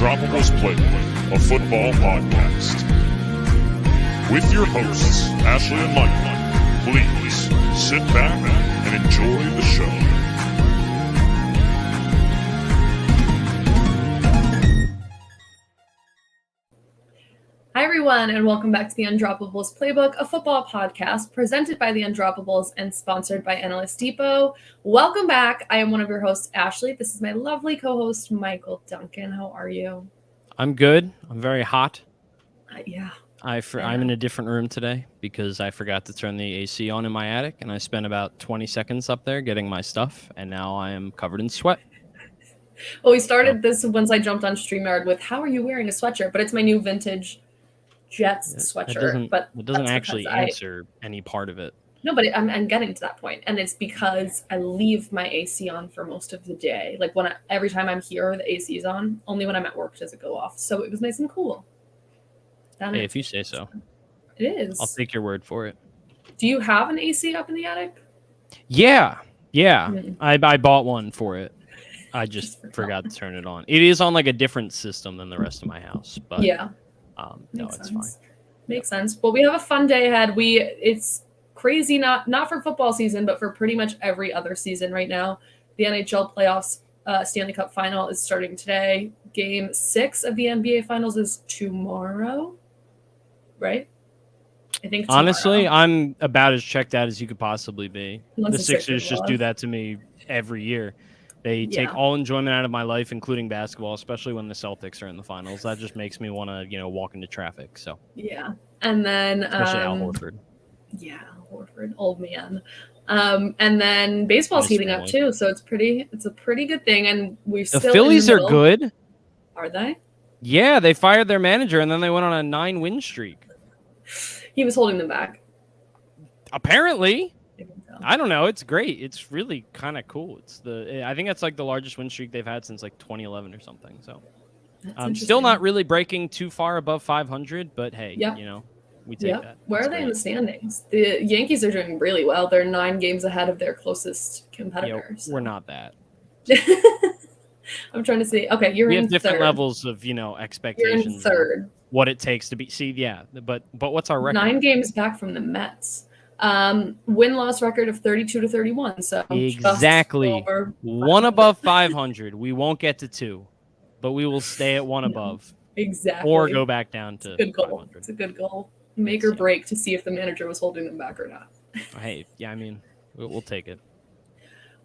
Undroppables Playbook, a football podcast. With your hosts, Ashley and Michael, please sit back and enjoy the show. Hi, everyone, and welcome back to the Undroppables Playbook, a football podcast presented by the Undroppables and sponsored by Analyst Depot. Welcome back. I am one of your hosts, Ashley. This is my lovely co-host, Michael Duncan. How are you? I'm good. I'm very hot. Yeah. I'm in a different room today because I forgot to turn the AC on in my attic, and I spent about 20 seconds up there getting my stuff, and now I am covered in sweat. Well, we started this once I jumped on StreamYard with, how are you wearing a sweatshirt? But it's my new vintage Jets sweatshirt. It doesn't actually answer any part of it. No, but I'm getting to that point, and it's because I leave my AC on for most of the day. Like every time I'm here, the AC is on. Only when I'm at work does it go off. So it was nice and cool. Hey, if you say so. It is. I'll take your word for it. Do you have an AC up in the attic? Yeah. I bought one for it. I just forgot to turn it on. It is on like a different system than the rest of my house, but yeah. No, it's fine. Makes sense. Well, we have a fun day ahead. It's crazy, not for football season, but for pretty much every other season right now. The NHL playoffs Stanley Cup final is starting today. Game 6 of the NBA finals is tomorrow, right? I think tomorrow. Honestly, I'm about as checked out as you could possibly be. Unless the Sixers just do that to me every year. They take all enjoyment out of my life, including basketball, especially when the Celtics are in the finals. That just makes me want to, walk into traffic. So yeah, and then especially Al Horford. Yeah, Horford, old man. And then baseball's heating up too, so it's a pretty good thing. And the Phillies are good. Are they? Yeah, they fired their manager, and then they went on a 9-win streak. He was holding them back. Apparently. I don't know. It's great. It's really kind of cool. I think that's like the largest win streak they've had since like 2011 or something. So still not really breaking too far above 500, but hey, we take that. Where are they in the standings? The Yankees are doing really well. They're 9 games ahead of their closest competitors. We're not that. I'm trying to see. Okay, we have different levels of, expectations. You're in third. What it takes to be. See, yeah, but what's our record? 9 games back from the Mets. Win-loss record of 32-31. So exactly one above 500. We won't get to 2, but we will stay at one above. Exactly. Or go back down to 500. It's a good goal. Make or break to see if the manager was holding them back or not. Hey, yeah, I mean, we'll take it.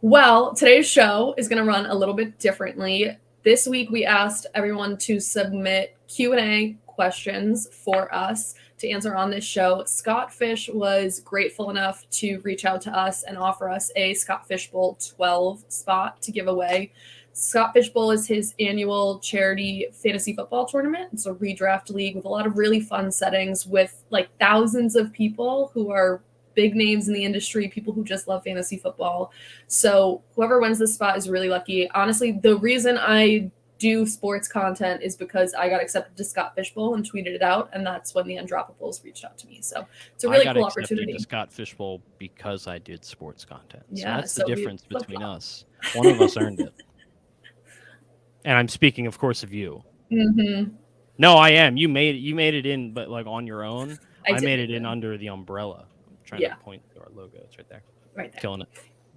Well, today's show is going to run a little bit differently. This week, we asked everyone to submit Q&A questions for us to answer on this show. Scott Fish was grateful enough to reach out to us and offer us a Scott Fish Bowl 12 spot to give away. Scott Fish Bowl is his annual charity fantasy football tournament. It's a redraft league with a lot of really fun settings with like thousands of people who are big names in the industry, people who just love fantasy football. So whoever wins this spot is really lucky. Honestly, the reason I do sports content is because I got accepted to Scott Fish Bowl and tweeted it out, and that's when the Undroppables reached out to me. So it's a really cool opportunity. I got accepted to Scott Fish Bowl because I did sports content. So yeah, that's the difference between us. One of us earned it. And I'm speaking, of course, of you. Mm-hmm. No, I am. You made it in, but like on your own. I made it in under the umbrella. I'm trying to point to our logo. It's right there. Right there. Killing it.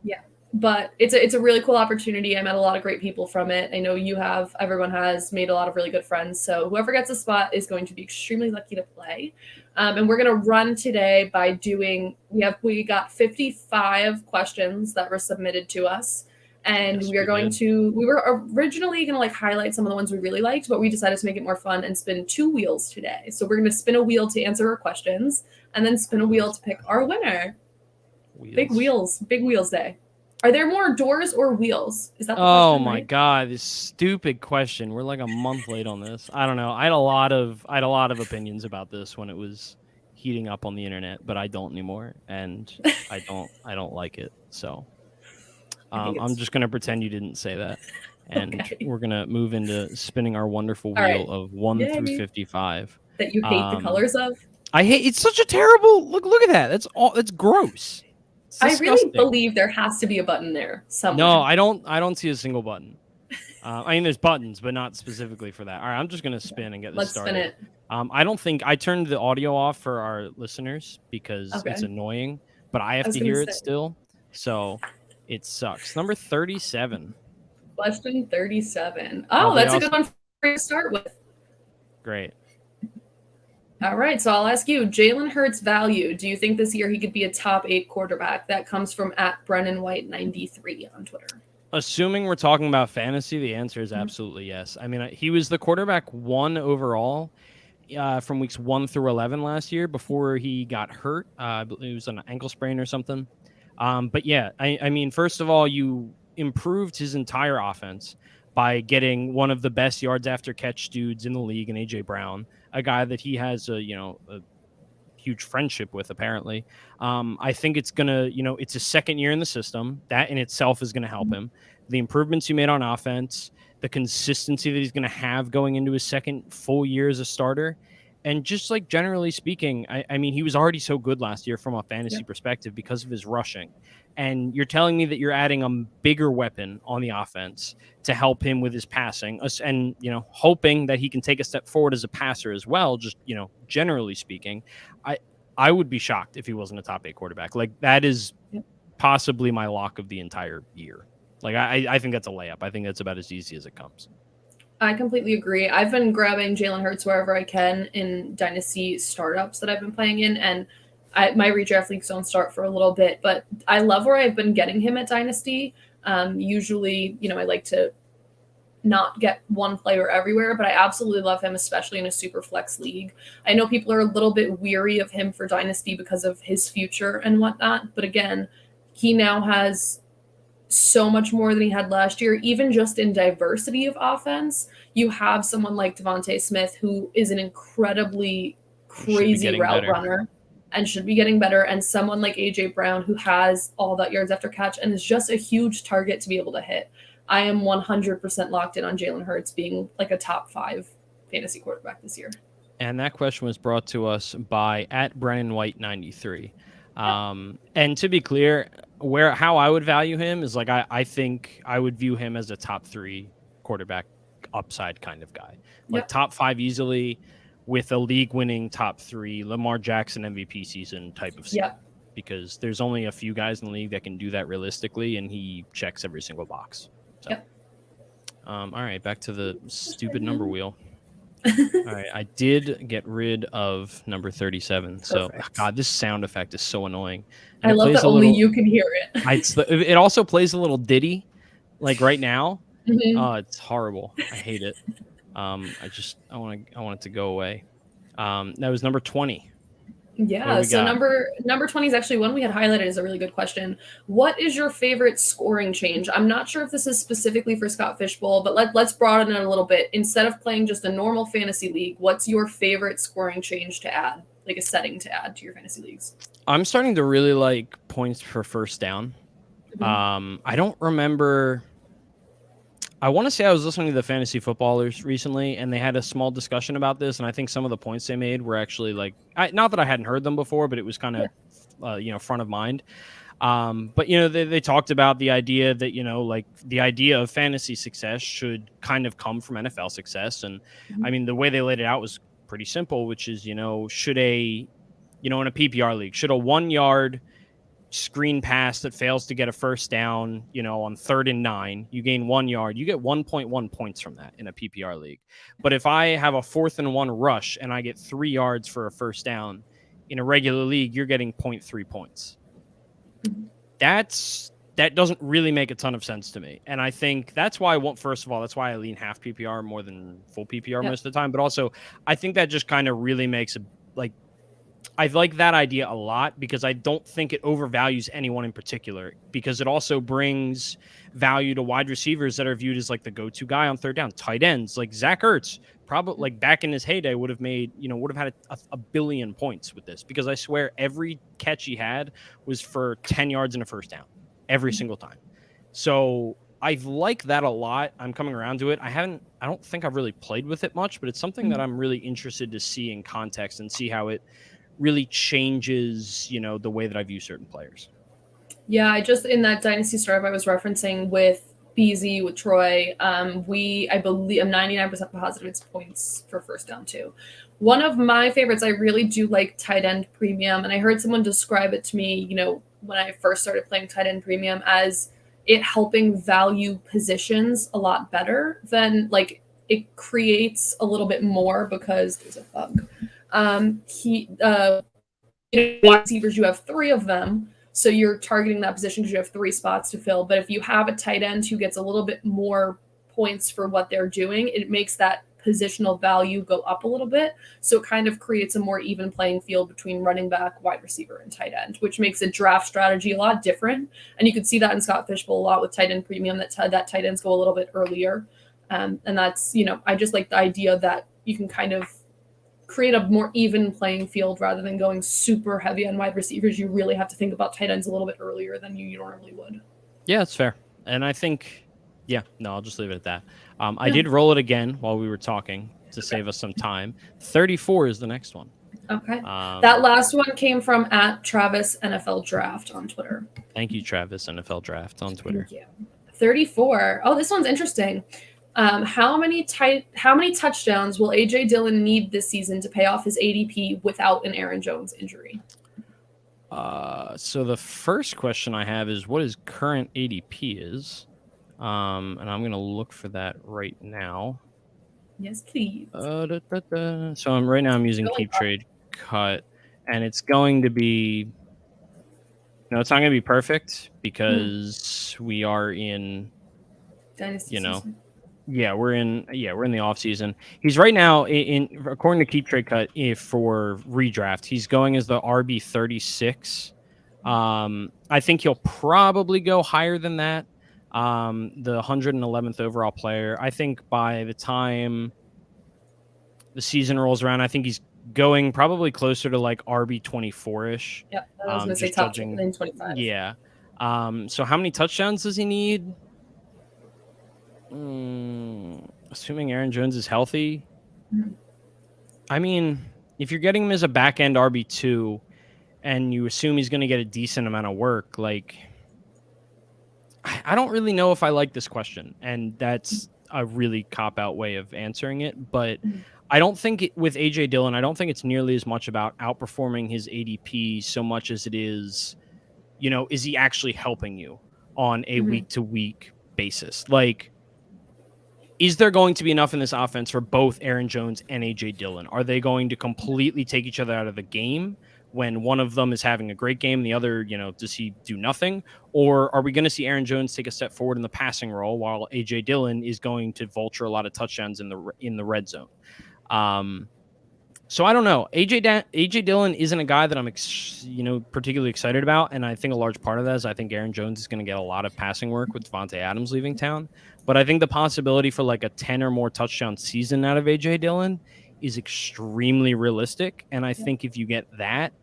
Yeah. But it's a really cool opportunity. I met a lot of great people from it. I know you have. Everyone has made a lot of really good friends. So whoever gets a spot is going to be extremely lucky to play. And we're going to run today by doing. We got 55 questions that were submitted to us, and we were originally going to like highlight some of the ones we really liked, but we decided to make it more fun and spin 2 wheels today. So we're going to spin a wheel to answer our questions, and then spin a wheel to pick our winner. Big wheels day. Are there more doors or wheels? Is that the question, my God, this stupid question. We're like a month late on this. I don't know. I had a lot of opinions about this when it was heating up on the internet, but I don't anymore, and I don't like it. So I'm just gonna pretend you didn't say that, and we're gonna move into spinning our wonderful wheel of 1 through 55. That you hate the colors of. I hate. It's such a terrible look. Look at that. That's gross. I really believe there has to be a button there somewhere. No, I don't see a single button. I mean, there's buttons, but not specifically for that. All right, I'm just gonna spin and get this started. Let's spin it. I don't think I turned the audio off for our listeners because it's annoying, but I have to hear it still, so it sucks. Number 37. Question 37. Oh, that's a good one for you to start with. Great. All right, so I'll ask you, Jalen Hurts value. Do you think this year he could be a top 8 quarterback? That comes from @BrennanWhite93 on Twitter. Assuming we're talking about fantasy, the answer is absolutely yes. I mean, he was the quarterback 1 overall from weeks 1 through 11 last year before he got hurt. I believe it was an ankle sprain or something. But yeah, I mean, first of all, you improved his entire offense by getting one of the best yards after catch dudes in the league in A.J. Brown, a guy that he has a huge friendship with, apparently. I think it's gonna, it's a second year in the system. That in itself is gonna help him. The improvements you made on offense, the consistency that he's gonna have going into his second full year as a starter, and just like generally speaking, I mean, he was already so good last year from a fantasy perspective because of his rushing. And you're telling me that you're adding a bigger weapon on the offense to help him with his passing, and hoping that he can take a step forward as a passer as well. Just generally speaking, I would be shocked if he wasn't a top 8 quarterback. Like, that is possibly my lock of the entire year. Like, I think that's a layup. I think that's about as easy as it comes. I completely agree. I've been grabbing Jalen Hurts wherever I can in Dynasty startups that I've been playing in, and my redraft leagues don't start for a little bit, but I love where I've been getting him at Dynasty. Usually, I like to not get one player everywhere, but I absolutely love him, especially in a super flex league. I know people are a little bit weary of him for Dynasty because of his future and whatnot, but again, he now has so much more than he had last year, even just in diversity of offense. You have someone like Devontae Smith, who is an incredibly crazy route runner and should be getting better, and someone like A.J. Brown, who has all that yards after catch and is just a huge target to be able to hit. I am 100% locked in on Jalen Hurts being like a top 5 fantasy quarterback this year. And that question was brought to us by @BrennanWhite93. And to be clear, how I would value him is like, I think I would view him as a top 3 quarterback upside kind of guy. Like top 5 easily, with a league-winning top 3 Lamar Jackson MVP season type of season. Because there's only a few guys in the league that can do that realistically, and he checks every single box. So, all right, back to the stupid number wheel. All right, I did get rid of number 37. Perfect. So, God, this sound effect is so annoying. And I love that only you can hear it. It also plays a little ditty, like right now. Oh, it's horrible. I hate it. I want it to go away. That was number 20. Yeah, so number 20 is actually one we had highlighted as a really good question. What is your favorite scoring change? I'm not sure if this is specifically for Scott Fishbowl, but let's broaden it a little bit. Instead of playing just a normal fantasy league, what's your favorite scoring change to add, like a setting to add to your fantasy leagues? I'm starting to really like points for first down. I don't remember. I want to say I was listening to the Fantasy Footballers recently, and they had a small discussion about this, and I think some of the points they made were actually like, not that I hadn't heard them before, but it was kind of, front of mind. But, they talked about the idea that, like the idea of fantasy success should kind of come from NFL success. And I mean, the way they laid it out was pretty simple, which is, should in a PPR league, should a 1-yard screen pass that fails to get a first down, on 3rd and 9, you gain 1 yard, you get 1.1 points from that in a PPR league. But if I have a 4th and 1 rush and I get 3 yards for a first down in a regular league, you're getting 0.3 points. That doesn't really make a ton of sense to me. And I think that's why that's why I lean half PPR more than full PPR most of the time. But also I think that just kind of really makes I like that idea a lot, because I don't think it overvalues anyone in particular, because it also brings value to wide receivers that are viewed as like the go-to guy on 3rd down. Tight ends like Zach Ertz, probably like back in his heyday would have had a billion points with this, because I swear every catch he had was for 10 yards and a first down every single time. So I like that a lot. I'm coming around to it. I don't think I've really played with it much, but it's something that I'm really interested to see in context and see how it really changes, the way that I view certain players. Yeah, I just, in that Dynasty startup I was referencing with BZ with Troy. I believe I'm 99% positive it's points for first down too. One of my favorites, I really do like tight end premium, and I heard someone describe it to me, when I first started playing tight end premium, as it helping value positions a lot better than like it creates a little bit more because there's a bug. Wide receivers, you have 3 of them. So you're targeting that position because you have 3 spots to fill. But if you have a tight end who gets a little bit more points for what they're doing, it makes that positional value go up a little bit. So it kind of creates a more even playing field between running back, wide receiver, and tight end, which makes a draft strategy a lot different. And you can see that in Scott Fishbowl a lot with tight end premium, that tight ends go a little bit earlier. And that's, I just like the idea that you can kind of create a more even playing field rather than going super heavy on wide receivers. You really have to think about tight ends a little bit earlier than you normally would. Yeah, it's fair. And I think, I'll just leave it at that. I did roll it again while we were talking to save us some time. 34 is the next one. Okay. That last one came from @Travis NFL Draft on Twitter. Thank you, Travis NFL Draft on Twitter. Thank you. 34. Oh, this one's interesting. How many touchdowns will AJ Dillon need this season to pay off his ADP without an Aaron Jones injury? So the first question I have is what his current ADP is. And I'm going to look for that right now. Yes, please. So I'm using Keep Trade Cut, and it's going to be, it's not going to be perfect because we are in Dynasty season. Yeah, we're in the off season. He's right now in according to Keep Trade Cut for redraft. He's going as the RB 36. I think he'll probably go higher than that. The 111th overall player. I think by the time the season rolls around, I think he's going probably closer to like RB 24-ish. Yeah, I was going to say top 25. Yeah. So how many touchdowns does he need? Assuming Aaron Jones is healthy. Mm-hmm. I mean, if you're getting him as a back end RB2 and you assume he's going to get a decent amount of work, like, I don't really know if I like this question, and that's a really cop-out way of answering it, but I don't think with AJ Dillon, I don't think it's nearly as much about outperforming his ADP so much as it is, is he actually helping you on a week-to-week basis? Like, is there going to be enough in this offense for both Aaron Jones and AJ Dillon? Are they going to completely take each other out of the game when one of them is having a great game, the other, does he do nothing? Or are we going to see Aaron Jones take a step forward in the passing role while AJ Dillon is going to vulture a lot of touchdowns in the red zone? So I don't know. AJ Dillon isn't a guy that I'm particularly excited about, and I think a large part of that is I think Aaron Jones is going to get a lot of passing work with Davante Adams leaving town. But I think the possibility for like a 10 or more touchdown season out of AJ Dillon is extremely realistic, and I think if you get that,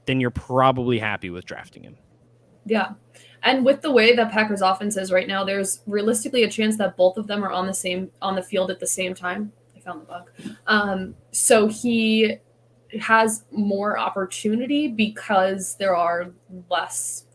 then you're probably happy with drafting him. Yeah. And with the way that Packers offense is right now, there's realistically a chance that both of them are on the field at the same time. I found the bug. So he has more opportunity because there are less,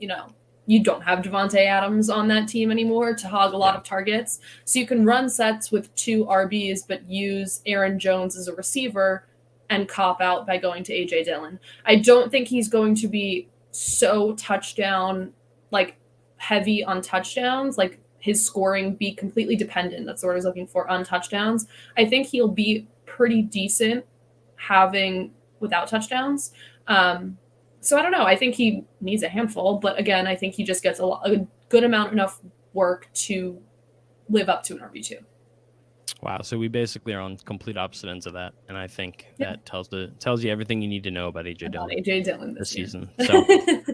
you don't have Javonte Adams on that team anymore to hog a lot of targets. So you can run sets with 2 RBs, but use Aaron Jones as a receiver and cop out by going to AJ Dillon. I don't think he's going to be so touchdown, like heavy on touchdowns, like his scoring be completely dependent. That's what I was looking for on touchdowns. I think he'll be pretty decent without touchdowns. So I don't know. I think he needs a handful, but again, I think he just gets a good amount, enough work to live up to an RB2. Wow. So we basically are on complete opposite ends of that. And I think that tells you everything you need to know about AJ Dillon this season. So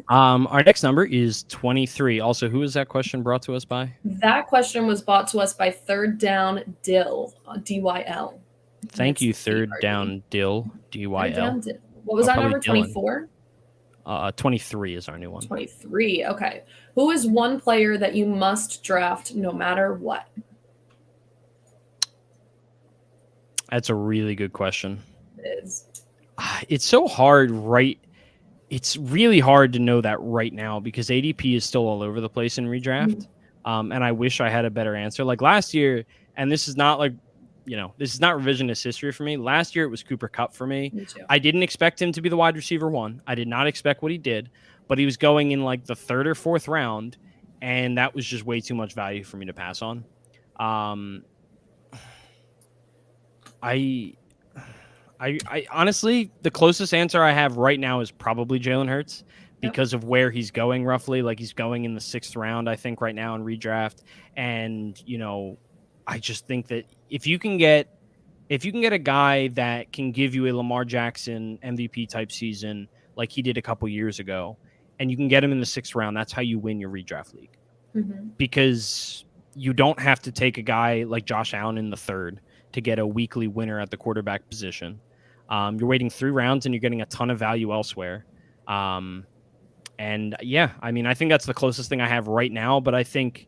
our next number is 23. Also, who is that question brought to us by? That question was brought to us by Third Down Dill, DYL. Thank you, Third Down Dill, DYL. What was our number, 24? 23 is our new one. 23. Okay. Who is one player that you must draft no matter what? That's a really good question. It is. It's so hard, right? It's really hard to know that right now because ADP is still all over the place in redraft. And I wish I had a better answer. Like last year, and this is not like, this is not revisionist history for me. Last year, it was Cooper Kupp for me. Me too. I didn't expect him to be the wide receiver 1. I did not expect what he did, but he was going in like the 3rd or 4th round, and that was just way too much value for me to pass on. I honestly, the closest answer I have right now is probably Jalen Hurts because of where he's going roughly. Like he's going in the 6th round, I think, right now in redraft. And, I just think that if you can get a guy that can give you a Lamar Jackson MVP type season like he did a couple years ago, and you can get him in the 6th round, that's how you win your redraft league. Because you don't have to take a guy like Josh Allen in the 3rd to get a weekly winner at the quarterback position. You're waiting 3 rounds and you're getting a ton of value elsewhere. And yeah, I mean, I think that's the closest thing I have right now, but I think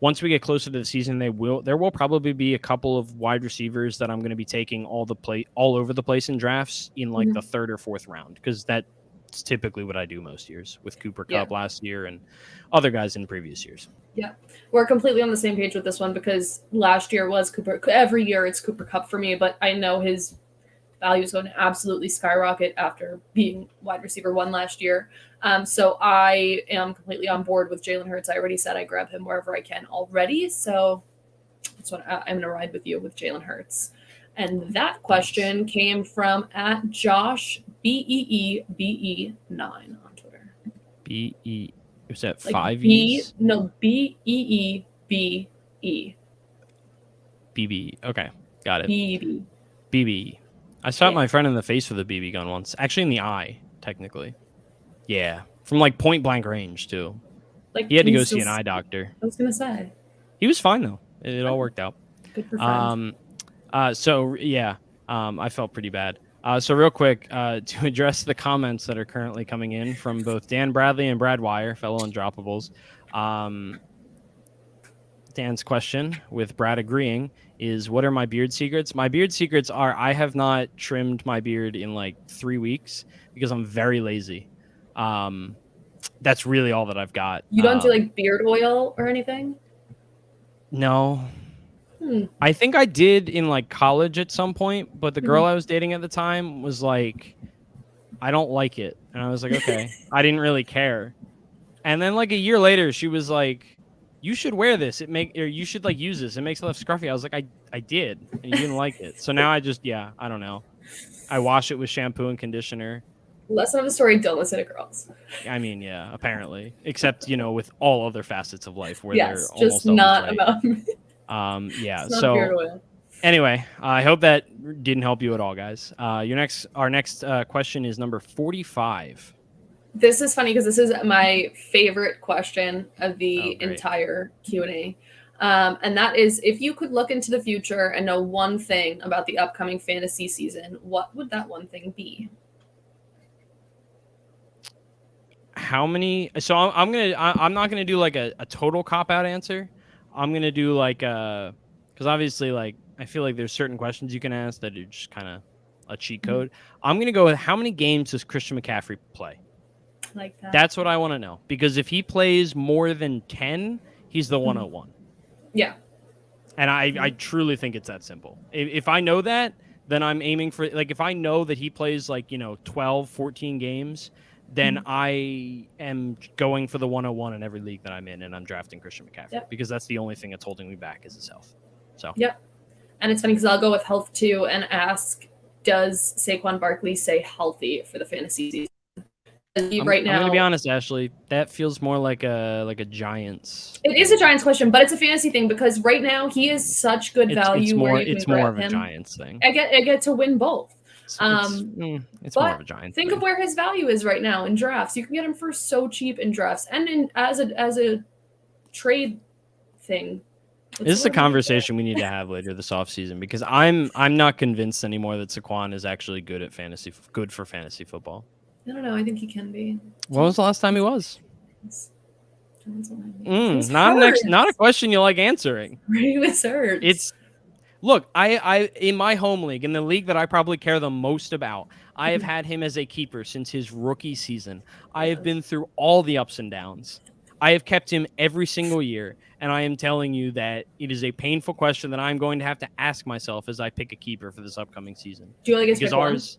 once we get closer to the season, there will probably be a couple of wide receivers that I'm going to be taking all over the place in drafts in like the 3rd or 4th round, because that's typically what I do most years with Cooper Kupp last year and other guys in previous years. Yeah, we're completely on the same page with this one because last year was Cooper. Every year it's Cooper Kupp for me, but I know his value is going to absolutely skyrocket after being wide receiver 1 last year. So I am completely on board with Jalen Hurts. I already said I grab him wherever I can already. So that's what I'm going to ride with you with Jalen Hurts. And that question came from at Josh BEEBE9 on Twitter. BE. Was that Like 5 E's? No, BEEBE. BB. Okay, got it. BB. BB. I shot my friend in the face with a BB gun once. Actually, in the eye, technically. Yeah, from like point blank range too. Like he had to go see an eye doctor. I was gonna say he was fine though. It all worked out. Good for friends. So yeah, I felt pretty bad. So real quick, to address the comments that are currently coming in from both Dan Bradley and Brad Wire, fellow Undroppables. Dan's question, with Brad agreeing, is what are my beard secrets? My beard secrets are I have not trimmed my beard in like 3 weeks because I'm very lazy. That's really all that I've got. You don't do like beard oil or anything? No. I think I did in like college at some point, but the girl I was dating at the time was like, I don't like it. And I was like, okay. I didn't really care. And then like a year later, she was like, you should wear this. You should like use this. It makes it less scruffy. I was like, I did, and you didn't like it. So now I just, I don't know. I wash it with shampoo and conditioner. Lesson of the story, don't listen to girls. I mean, yeah, apparently. Except, with all other facets of life where they're almost just not right. about me. Yeah. It's not so beard oil. Anyway, I hope that didn't help you at all, guys. Our next question is number 45. This is funny because this is my favorite question of the entire Q&A. And that is, if you could look into the future and know one thing about the upcoming fantasy season, what would that one thing be? How many? So I'm not gonna do like a total cop-out answer. I'm gonna do like because obviously like I feel like there's certain questions you can ask that are just kind of a cheat code. I'm gonna go with how many games does Christian McCaffrey play? Like that. That's what I want to know, because if he plays more than 10, he's the 101. Yeah. And I truly think it's that simple. If I know that, then I'm aiming for, like, if I know that he plays like, 12, 14 games, then I am going for the 101 in every league that I'm in, and I'm drafting Christian McCaffrey because that's the only thing that's holding me back is his health. So. Yep. And it's funny because I'll go with health too and ask, does Saquon Barkley stay healthy for the fantasy season? Right now, I'm gonna be honest, Ashley. That feels more like a Giants. It is a Giants question, but it's a fantasy thing because right now he is such good value. It's more of a Giants thing. I get to win both. It's more of a Giants. Think of where his value is right now in drafts. You can get him for so cheap in drafts and as a trade thing. This is a conversation we need to have later this offseason because I'm not convinced anymore that Saquon is actually good for fantasy football. I don't know. I think he can be. When was the last time he was? Not a question you like answering. It hurts. Look, I in my home league, in the league that I probably care the most about, I have had him as a keeper since his rookie season. I have been through all the ups and downs. I have kept him every single year, and I am telling you that it is a painful question that I'm going to have to ask myself as I pick a keeper for this upcoming season. Do you only get to pick ours,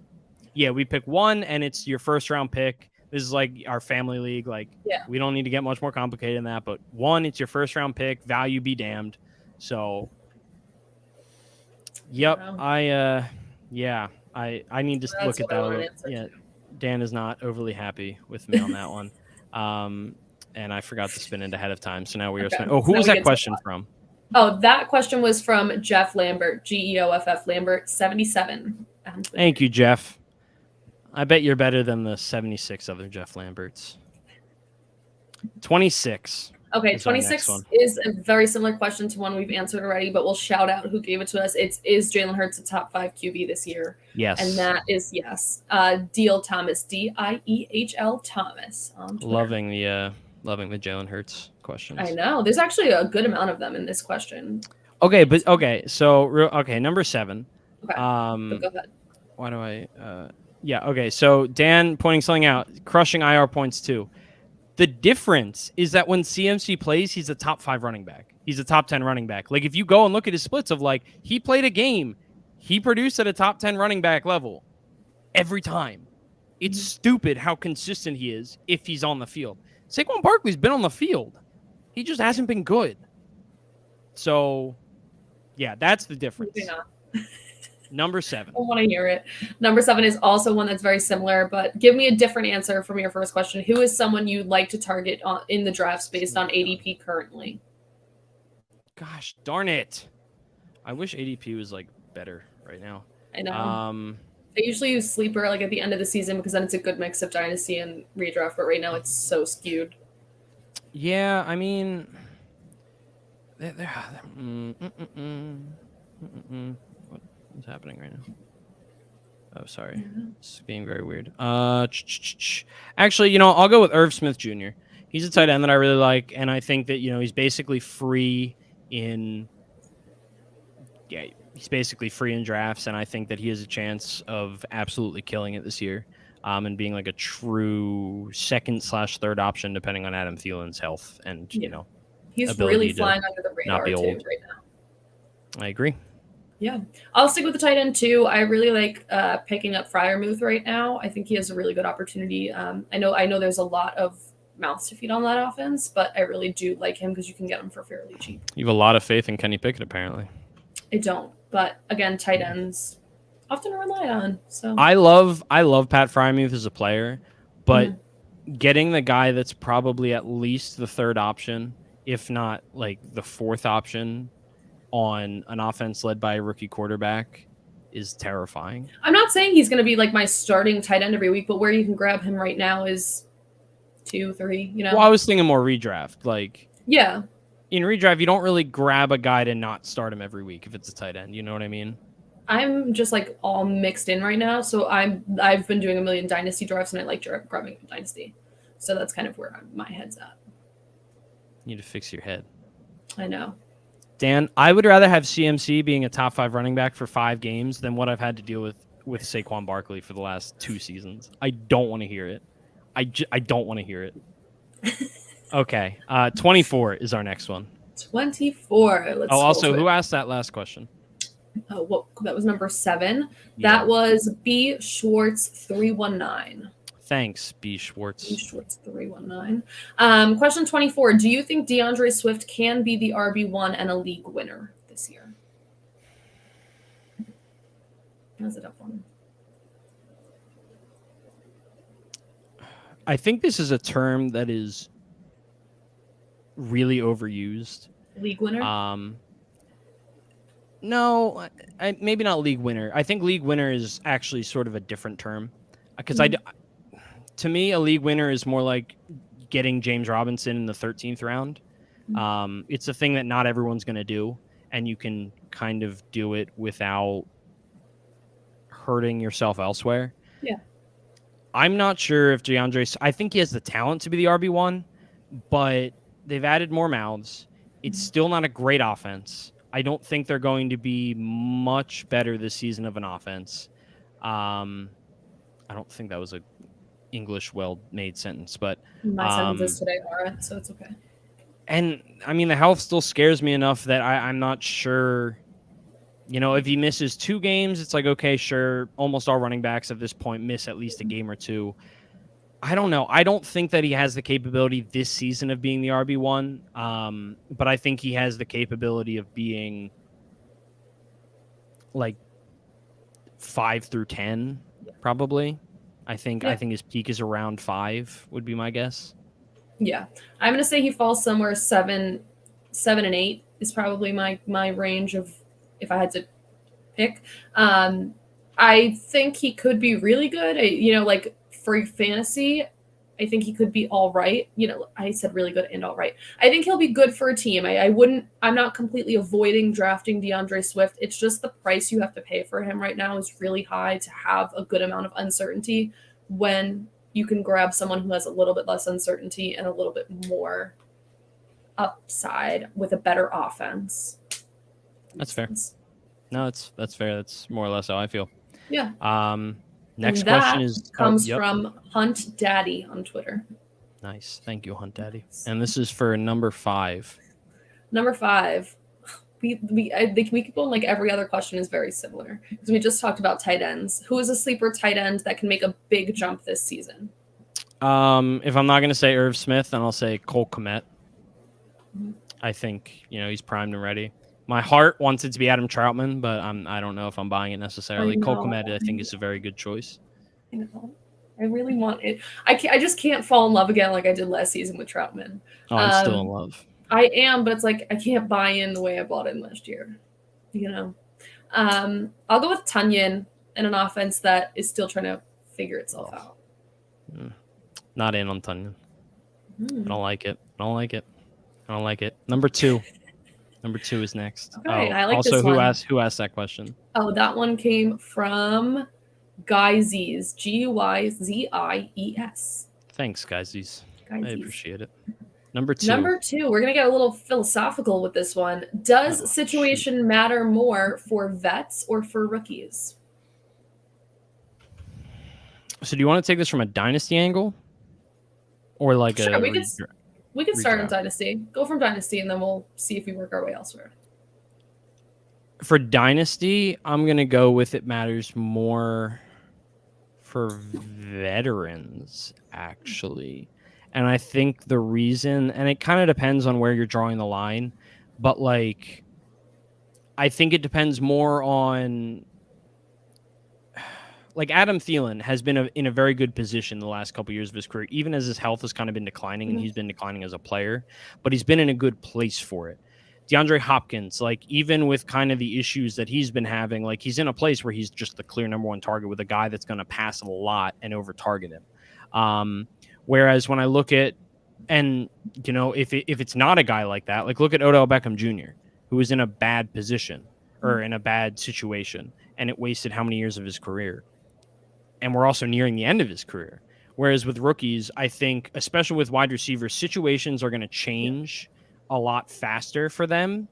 yeah, we pick one, and it's your first round pick. This is like our family league. Like, we don't need to get much more complicated than that. But one, it's your first round pick. Value be damned. So, yep, I need to look at that a little. Yeah, Dan is not overly happy with me on that one. And I forgot to spin it ahead of time. So now we are spinning. Oh, who was that question from? Oh, that question was from Jeff Lambert, Geoff Lambert, 77. Thank you, Jeff. I bet you're better than the 76 other Jeff Lamberts. 26. Okay, 26 is a very similar question to one we've answered already, but we'll shout out who gave it to us. Is Jalen Hurts a top 5 QB this year? Yes. And that is yes. Deal Thomas, Diehl Thomas. Loving the Jalen Hurts questions. I know. There's actually a good amount of them in this question. Okay, number 7. Okay. Go ahead. Why do I okay, so Dan pointing something out, crushing IR points too. The difference is that when CMC plays, he's a top 5 running back. He's a top 10 running back. Like, if you go and look at his splits of, like, he played a game, he produced at a top 10 running back level every time. It's stupid how consistent he is if he's on the field. Saquon Barkley's been on the field. He just hasn't been good. So, yeah, that's the difference. Number 7. I want to hear it. Number 7 is also one that's very similar, but give me a different answer from your first question. Who is someone you'd like to target in the drafts based on ADP currently? Gosh, darn it. I wish ADP was, like, better right now. I know. They usually use Sleeper, like, at the end of the season because then it's a good mix of Dynasty and Redraft, but right now it's so skewed. Yeah, I mean... What's happening right now? Oh, sorry. It's being very weird. Actually, I'll go with Irv Smith Jr. He's a tight end that I really like, and I think that, he's basically free in drafts, and I think that he has a chance of absolutely killing it this year, and being like a true second/third option depending on Adam Thielen's health and, he's really flying under the radar too right now. I agree. Yeah, I'll stick with the tight end too. I really like picking up Freiermuth right now. I think he has a really good opportunity. I know there's a lot of mouths to feed on that offense, but I really do like him because you can get him for fairly cheap. You have a lot of faith in Kenny Pickett, apparently. I don't, but again, tight ends often rely on. So I love Pat Freiermuth as a player, but getting the guy that's probably at least the 3rd option, if not like the 4th option, on an offense led by a rookie quarterback is terrifying. I'm not saying he's going to be like my starting tight end every week, but where you can grab him right now is 2, 3, Well, I was thinking more redraft. Like, yeah. In redraft, you don't really grab a guy to not start him every week if it's a tight end. You know what I mean? I'm just like all mixed in right now. So I've been doing a million Dynasty drafts, and I like grabbing Dynasty. So that's kind of where my head's at. You need to fix your head. I know. Dan, I would rather have CMC being a top 5 running back for 5 games than what I've had to deal with Saquon Barkley for the last 2 seasons. I don't want to hear it. I don't want to hear it. Okay. 24 is our next one. 24. Also, who asked that last question? Oh, well, that was number 7. Yeah. That was B Schwartz 319. Thanks, B Schwartz. B Schwartz 319. Question 24. Do you think DeAndre Swift can be the RB1 and a league winner this year? That's a tough one. I think this is a term that is really overused. League winner? No, maybe not league winner. I think league winner is actually sort of a different term because to me, a league winner is more like getting James Robinson in the 13th round. It's a thing that not everyone's going to do, and you can kind of do it without hurting yourself elsewhere. Yeah. I'm not sure if I think he has the talent to be the RB1, but they've added more mouths. It's still not a great offense. I don't think they're going to be much better this season of an offense. I don't think that was a English well-made sentence, but My sentences today aren't, so it's okay. And I mean, the health still scares me enough that I'm not sure. If he misses 2 games, it's like, okay, sure. Almost all running backs at this point miss at least a game or 2. I don't know. I don't think that he has the capability this season of being the RB1. But I think he has the capability of being like 5 through 10, probably. I think his peak is around 5 would be my guess. Yeah. I'm going to say he falls somewhere 7 and 8 is probably my range of if I had to pick. I think he could be really good. Like for fantasy, I think he could be all right. I said really good and all right. I think he'll be good for a team. I'm not completely avoiding drafting DeAndre Swift. It's just the price you have to pay for him right now is really high to have a good amount of uncertainty when you can grab someone who has a little bit less uncertainty and a little bit more upside with a better offense. That's fair. No, that's fair. That's more or less how I feel. Yeah. Next question comes from Hunt Daddy on Twitter. Nice. Thank you, Hunt Daddy. And this is for number 5. Number 5. We keep going like every other question is very similar because we just talked about tight ends. Who is a sleeper tight end that can make a big jump this season? If I'm not going to say Irv Smith, then I'll say Cole Kmet. Mm-hmm. I think he's primed and ready. My heart wants it to be Adam Troutman, but I don't know if I'm buying it necessarily. Cole Kmet, I think, is a very good choice. I know. I really want it. I just can't fall in love again like I did last season with Troutman. Oh, I'm still in love. I am, but it's like I can't buy in the way I bought in last year. I'll go with Tunyon in an offense that is still trying to figure itself out. Not in on Tunyon. I don't like it. Number 2. Number 2 is next. Okay, I like also, this one. Who asked that question? Oh, that one came from Guyzies. Guyzies. Thanks, Guyzies. I appreciate it. Number 2. We're going to get a little philosophical with this one. Does situation matter more for vets or for rookies? So do you want to take this from a dynasty angle? Or like sure, we can start in Dynasty. Go from Dynasty, and then we'll see if we work our way elsewhere. For Dynasty, I'm going to go with it matters more for veterans, actually. And I think the reason, and it kind of depends on where you're drawing the line, but like, I think it depends more on, like Adam Thielen has been in a very good position the last couple of years of his career, even as his health has kind of been declining and he's been declining as a player, but he's been in a good place for it. DeAndre Hopkins, like even with kind of the issues that he's been having, like he's in a place where he's just the clear number 1 target with a guy that's going to pass a lot and over target him. Whereas when I look at, and if it's not a guy like that, like look at Odell Beckham Jr., who was in a bad position or in a bad situation, and it wasted how many years of his career. And we're also nearing the end of his career. Whereas with rookies, I think, especially with wide receivers, situations are going to change a lot faster for them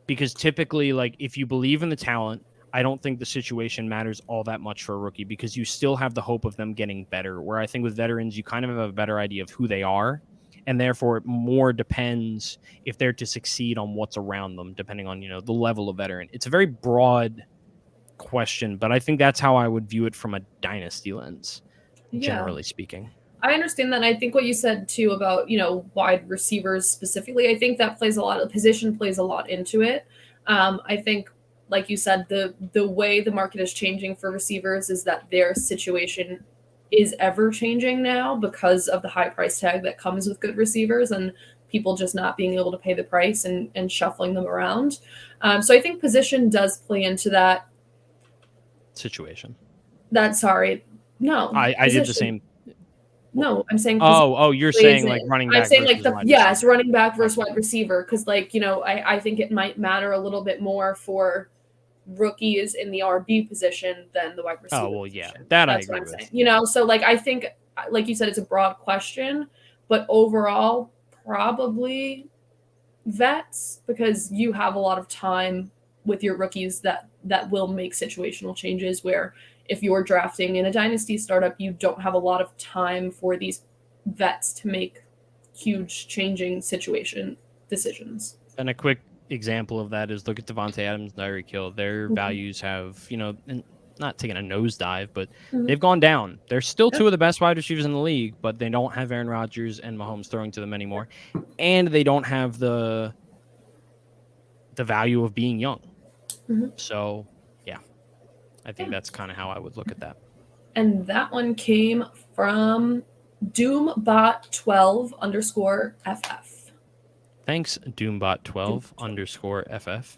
because typically, like, if you believe in the talent, I don't think the situation matters all that much for a rookie because you still have the hope of them getting better. Where I think with veterans, you kind of have a better idea of who they are. And therefore, it more depends if they're to succeed on what's around them, depending on, the level of veteran. It's a very broad question, but I think that's how I would view it from a dynasty lens, generally speaking. I understand that. And I think what you said too about, wide receivers specifically, I think that position plays a lot into it. I think, like you said, the way the market is changing for receivers is that their situation is ever changing now because of the high price tag that comes with good receivers and people just not being able to pay the price and shuffling them around. So I think position does play into that situation. No. I did the same. No, I'm saying. You're saying like running back. I'm saying like it's running back versus wide receiver because I think it might matter a little bit more for rookies in the RB position than the wide receiver. Oh well, yeah, position. That's I agree what I'm saying. So like I think, like you said, it's a broad question, but overall, probably vets because you have a lot of time with your rookies that will make situational changes where if you're drafting in a dynasty startup, you don't have a lot of time for these vets to make huge changing situation decisions. And a quick example of that is look at Devontae Adams and Tyreek Hill. Their values have, not taken a nosedive, but they've gone down. They're still two of the best wide receivers in the league, but they don't have Aaron Rodgers and Mahomes throwing to them anymore. And they don't have the value of being young. So, yeah, I think that's kind of how I would look at that. And that one came from Doombot12_FF. Thanks, Doombot12_FF.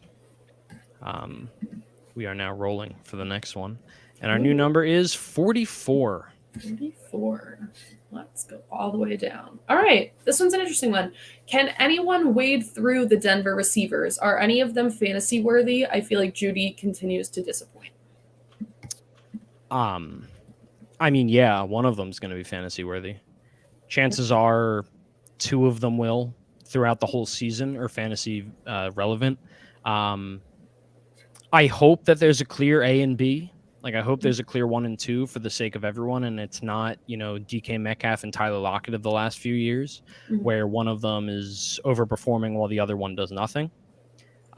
We are now rolling for the next one. And our new number is 44. 44. Let's go all the way down. All right. This one's an interesting one. Can anyone wade through the Denver receivers? Are any of them fantasy worthy? I feel like Judy continues to disappoint. I mean, yeah, one of them's going to be fantasy worthy. Chances are two of them will throughout the whole season or fantasy relevant. I hope that there's a clear A and B. Like, I hope there's a clear 1 and 2 for the sake of everyone, and it's not, DK Metcalf and Tyler Lockett of the last few years, where one of them is overperforming while the other one does nothing.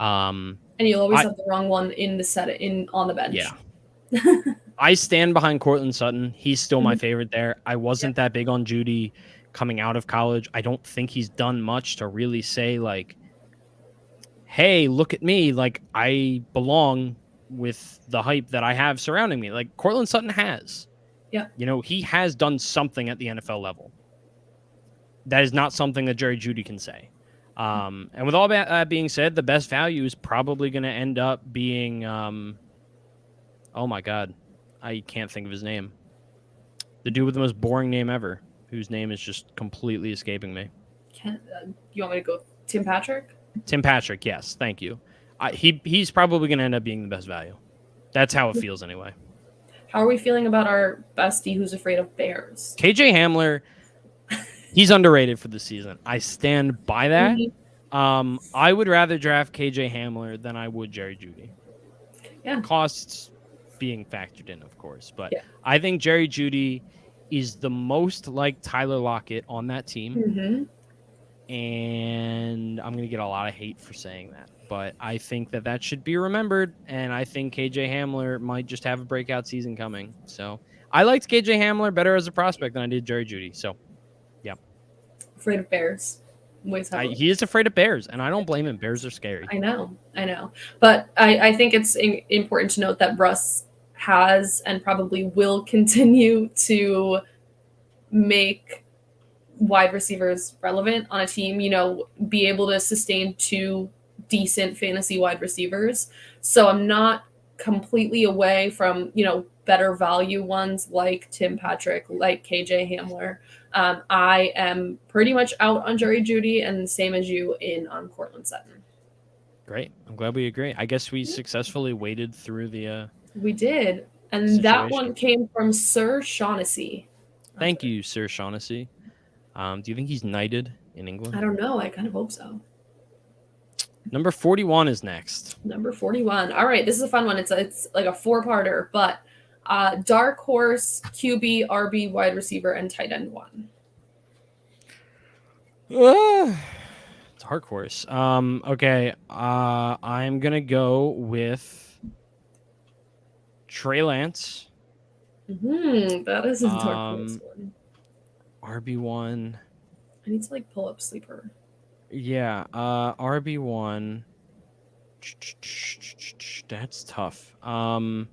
And you'll always have the wrong one on the bench. Yeah. I stand behind Courtland Sutton. He's still my favorite there. I wasn't that big on Judy coming out of college. I don't think he's done much to really say, like, hey, look at me. Like, I belong with the hype that I have surrounding me. Like, Courtland Sutton has. Yeah. He has done something at the NFL level. That is not something that Jerry Jeudy can say. And with all that being said, the best value is probably going to end up being, oh my God, I can't think of his name. The dude with the most boring name ever, whose name is just completely escaping me. You want me to go Tim Patrick? Tim Patrick, yes, thank you. He's probably going to end up being the best value. That's how it feels anyway. How are we feeling about our bestie who's afraid of bears? KJ Hamler, he's underrated for the season. I stand by that. I would rather draft KJ Hamler than I would Jerry Jeudy. Yeah. Costs being factored in, of course. But I think Jerry Jeudy is the most like Tyler Lockett on that team. And I'm going to get a lot of hate for saying that. But I think that should be remembered. And I think KJ Hamler might just have a breakout season coming. So I liked KJ Hamler better as a prospect than I did Jerry Jeudy. So, yeah. Afraid of bears. He is afraid of bears, and I don't blame him. Bears are scary. I know. But I think it's important to note that Russ has and probably will continue to make wide receivers relevant on a team, be able to sustain two decent fantasy wide receivers. So I'm not completely away from, better value ones like Tim Patrick, like KJ Hamler. I am pretty much out on Jerry Jeudy and same as you on Courtland Sutton. Great. I'm glad we agree. I guess we successfully waded through the we did. And situation. That one came from Sir Shaughnessy. Thank you, Sir Shaughnessy. Do you think he's knighted in England? I don't know. I kind of hope so. Number 41 is next. Number 41. All right. This is a fun one. It's like a 4-parter, but dark horse, QB, RB, wide receiver, and tight end 1. Dark horse. Okay. I'm going to go with Trey Lance. That is a dark horse one. RB1. I need to pull up Sleeper. Yeah, RB1. That's tough. All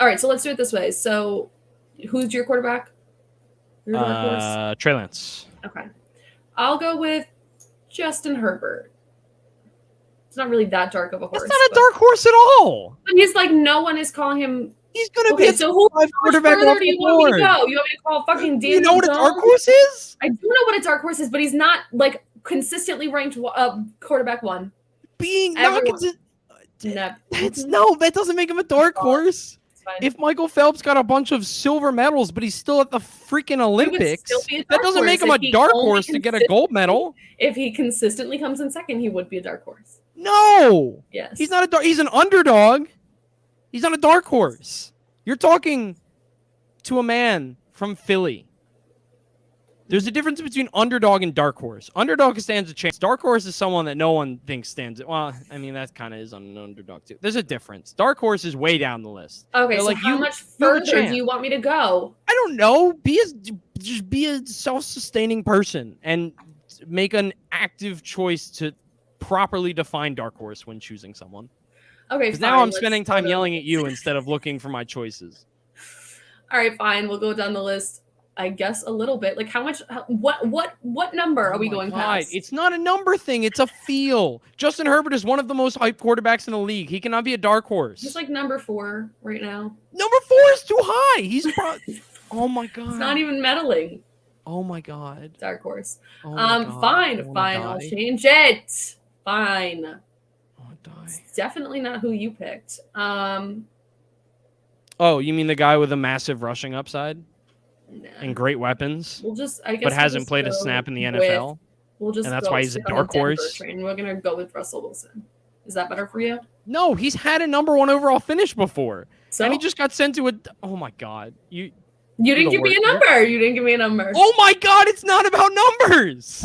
right, so let's do it this way. So, who's your quarterback? Trey Lance. Okay. I'll go with Justin Herbert. It's not really that dark of a horse. It's not a dark horse at all. But he's no one is calling him. He's going to be so who quarterback off do you the want me to board. go? You want me to call fucking Dan? You know what a dark horse is? I do know what a dark horse is, but he's not consistently ranked quarterback 1. Being not that doesn't make him a dark horse. If Michael Phelps got a bunch of silver medals, but he's still at the freaking Olympics, that doesn't make him a dark horse to get a gold medal. If he consistently comes in second, he would be a dark horse. No. Yes. He's not he's an underdog. He's not a dark horse. You're talking to a man from Philly. There's a difference between underdog and dark horse. Underdog stands a chance. Dark horse is someone that no one thinks stands it. Well, I mean, that kind of is on an underdog too. There's a difference. Dark horse is way down the list. Okay, They're so like, how much further do you want me to go? I don't know. Just be a self-sustaining person and make an active choice to properly define dark horse when choosing someone. Okay, because now I'm spending time yelling at you instead of looking for my choices. All right, fine. We'll go down the list. I guess a little bit. Like how much? What number are we going past? It's not a number thing. It's a feel. Justin Herbert is one of the most hyped quarterbacks in the league. He cannot be a dark horse. He's like number 4 right now. Number 4 is too high. He's oh my god. It's not even meddling. Oh my god. Dark horse. Oh God. Fine. I'll change it. Fine. I'll die. It's definitely not who you picked. Oh, you mean the guy with a massive rushing upside? Nah. And great weapons, but hasn't played a snap in the NFL. And that's why he's a dark horse. We're gonna go with Russell Wilson. Is that better for you? No, he's had a number 1 overall finish before, so? And he just got sent to a. Oh my god, you didn't give me a number. You didn't give me a number. Oh my god, it's not about numbers.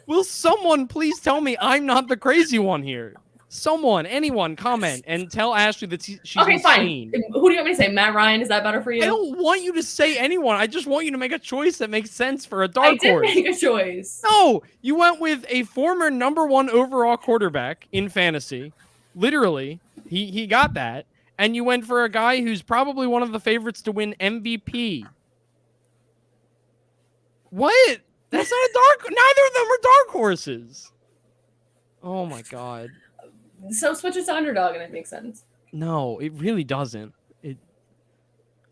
Will someone please tell me I'm not the crazy one here? Someone, anyone, comment and tell Ashley that she's insane. Fine. Who do you want me to say? Matt Ryan? Is that better for you? I don't want you to say anyone. I just want you to make a choice that makes sense for a dark horse. I did make a choice. No, you went with a former number 1 overall quarterback in fantasy. Literally, he got that. And you went for a guy who's probably one of the favorites to win MVP. What? That's not a dark. Neither of them are dark horses. Oh my god. So switch it to underdog and it makes sense. No, it really doesn't.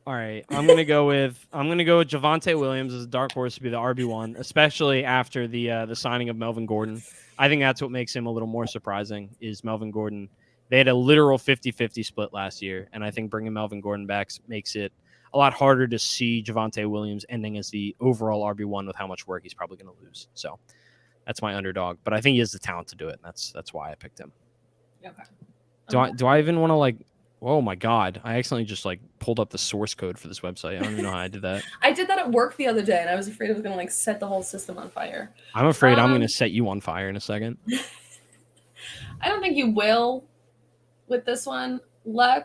All right, I'm gonna go with Javonte Williams as a dark horse to be the RB1, especially after the signing of Melvin Gordon. I think that's what makes him a little more surprising. Is Melvin Gordon? They had a literal 50-50 split last year, and I think bringing Melvin Gordon back makes it a lot harder to see Javonte Williams ending as the overall RB1 with how much work he's probably going to lose. So that's my underdog, but I think he has the talent to do it. And that's why I picked him. Okay. Do I even want to like? Oh my god! I accidentally just like pulled up the source code for this website. I don't even know how I did that. I did that at work the other day, and I was afraid it was going to like set the whole system on fire. I'm afraid I'm going to set you on fire in a second. I don't think you will with this one. All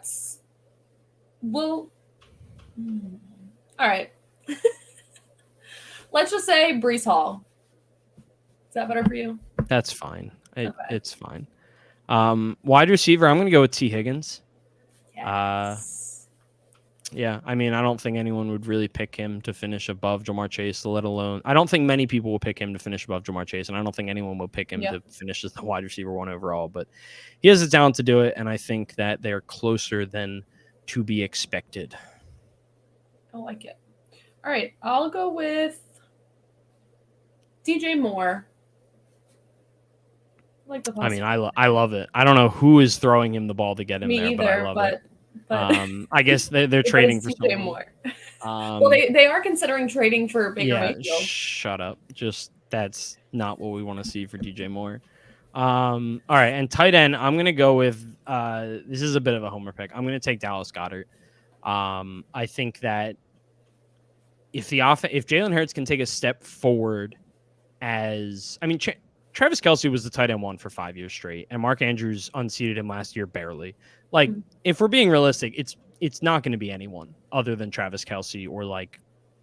right. Let's just say Breece Hall. Is that better for you? That's fine. Okay. It's fine. Wide receiver, I'm going to go with T. Higgins. Yes. Yeah, I mean, I don't think anyone would really pick him to finish above Jamar Chase, let alone... I don't think many people will pick him to finish above Jamar Chase, and I don't think anyone will pick him to finish as the wide receiver 1 overall, but he has the talent to do it, and I think that they're closer than to be expected. I like it. All right, I'll go with DJ Moore. Like the I mean, I love it. I don't know who is throwing him the ball to get him there, but I love it. But I guess they're trading for DJ someone. Moore. Well, they are considering trading for Baker Mayfield. Shut up. Just that's not what we want to see for DJ Moore. All right, and tight end, I'm gonna go with. This is a bit of a homer pick. I'm gonna take Dallas Goddard. I think that if Jalen Hurts can take a step forward, Travis Kelce was the tight end 1 for 5 years straight, and Mark Andrews unseated him last year barely. Like, if we're being realistic, it's not going to be anyone other than Travis Kelce or like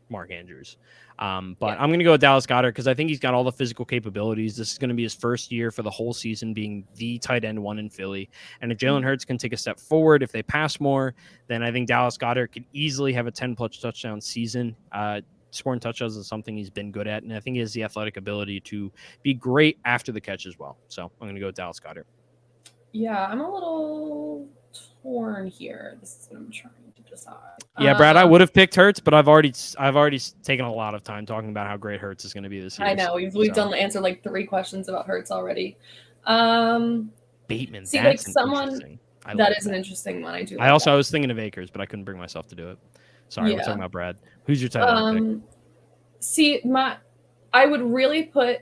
Mark Andrews. But I'm going to go with Dallas Goddard because I think he's got all the physical capabilities. This is going to be his first year for the whole season being the tight end 1 in Philly. And if Jalen Hurts can take a step forward, if they pass more, then I think Dallas Goddard could easily have a 10-plus touchdown season. Scoring touchdowns is something he's been good at, and I think he has the athletic ability to be great after the catch as well. So I'm going to go with Dallas Goddard. Yeah, I'm a little torn here. This is what I'm trying to decide. Yeah, Brad, I would have picked Hurts, but I've already taken a lot of time talking about how great Hurts is going to be this year. I know we've done answered like 3 questions about Hurts already. Bateman. See, like someone that is an interesting one. I was thinking of Akers, but I couldn't bring myself to do it. Sorry, we're talking about Brad. Who's your tight end pick? See, I would really put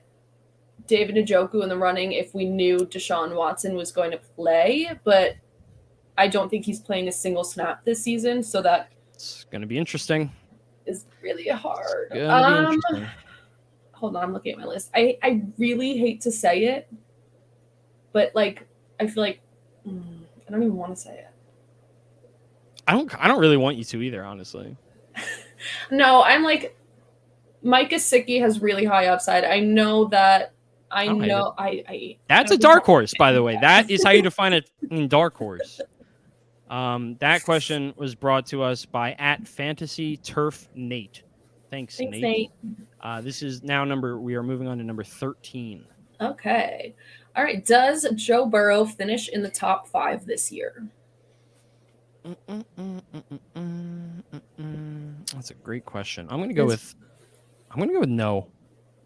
David Njoku in the running if we knew Deshaun Watson was going to play, but I don't think he's playing a single snap this season, so that It's going to be interesting. is really hard. It's gonna be interesting. Hold on, I'm looking at my list. I really hate to say it, but like I feel like I don't even want to say it. I don't really want you to either, honestly. No, I'm like Mike Gesicki has really high upside. I know that. I know. That's a dark horse, by the way. That is how you define a dark horse. That question was brought to us by @FantasyTurfNate. Thanks, Nate. This is now we are moving on to number 13. Okay. All right. Does Joe Burrow finish in the top 5 this year? That's a great question. I'm gonna go with no.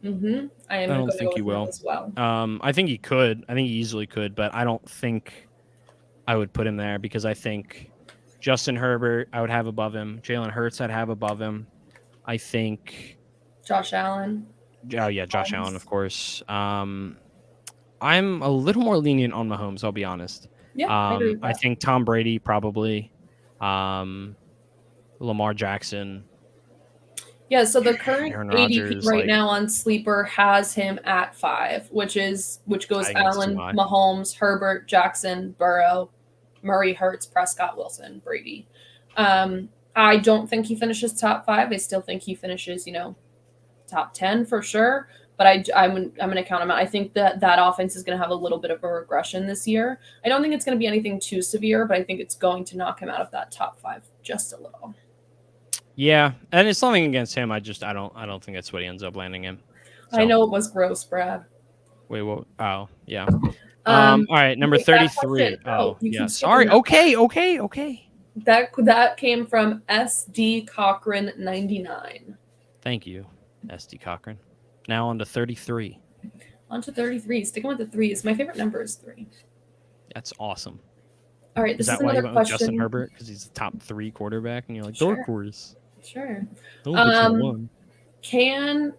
I don't think he will as well. I think he could. I think he easily could, but I don't think I would put him there because I think Justin Herbert I would have above him. Jalen Hurts I'd have above him. I think Josh Allen. Oh yeah, Josh Allen, of course. I'm a little more lenient on Mahomes, I'll be honest. Yeah, I agree with that. I think Tom Brady probably. Lamar Jackson. Yeah, so the current Aaron ADP Rodgers, right now on Sleeper has him at 5, which goes Allen, Mahomes, Herbert, Jackson, Burrow, Murray, Hurts, Prescott, Wilson, Brady. I don't think he finishes top 5. I still think he finishes, top 10 for sure. But I'm going to count him out. I think that offense is going to have a little bit of a regression this year. I don't think it's going to be anything too severe, but I think it's going to knock him out of that top 5 just a little. Yeah, and it's nothing against him. I don't think that's what he ends up landing in. So. I know it was gross, Brad. Wait, what? Oh, yeah. All right, number 33. Oh, yeah. Sorry. Okay. That came from SD Cochran 99. Thank you, SD Cochran. Now on to 33. On to 33. Sticking with the 3s. My favorite number is 3. That's awesome. All right, is that why you went with Justin Herbert? Because he's the top 3 quarterback, and you're like, dark horse. Sure.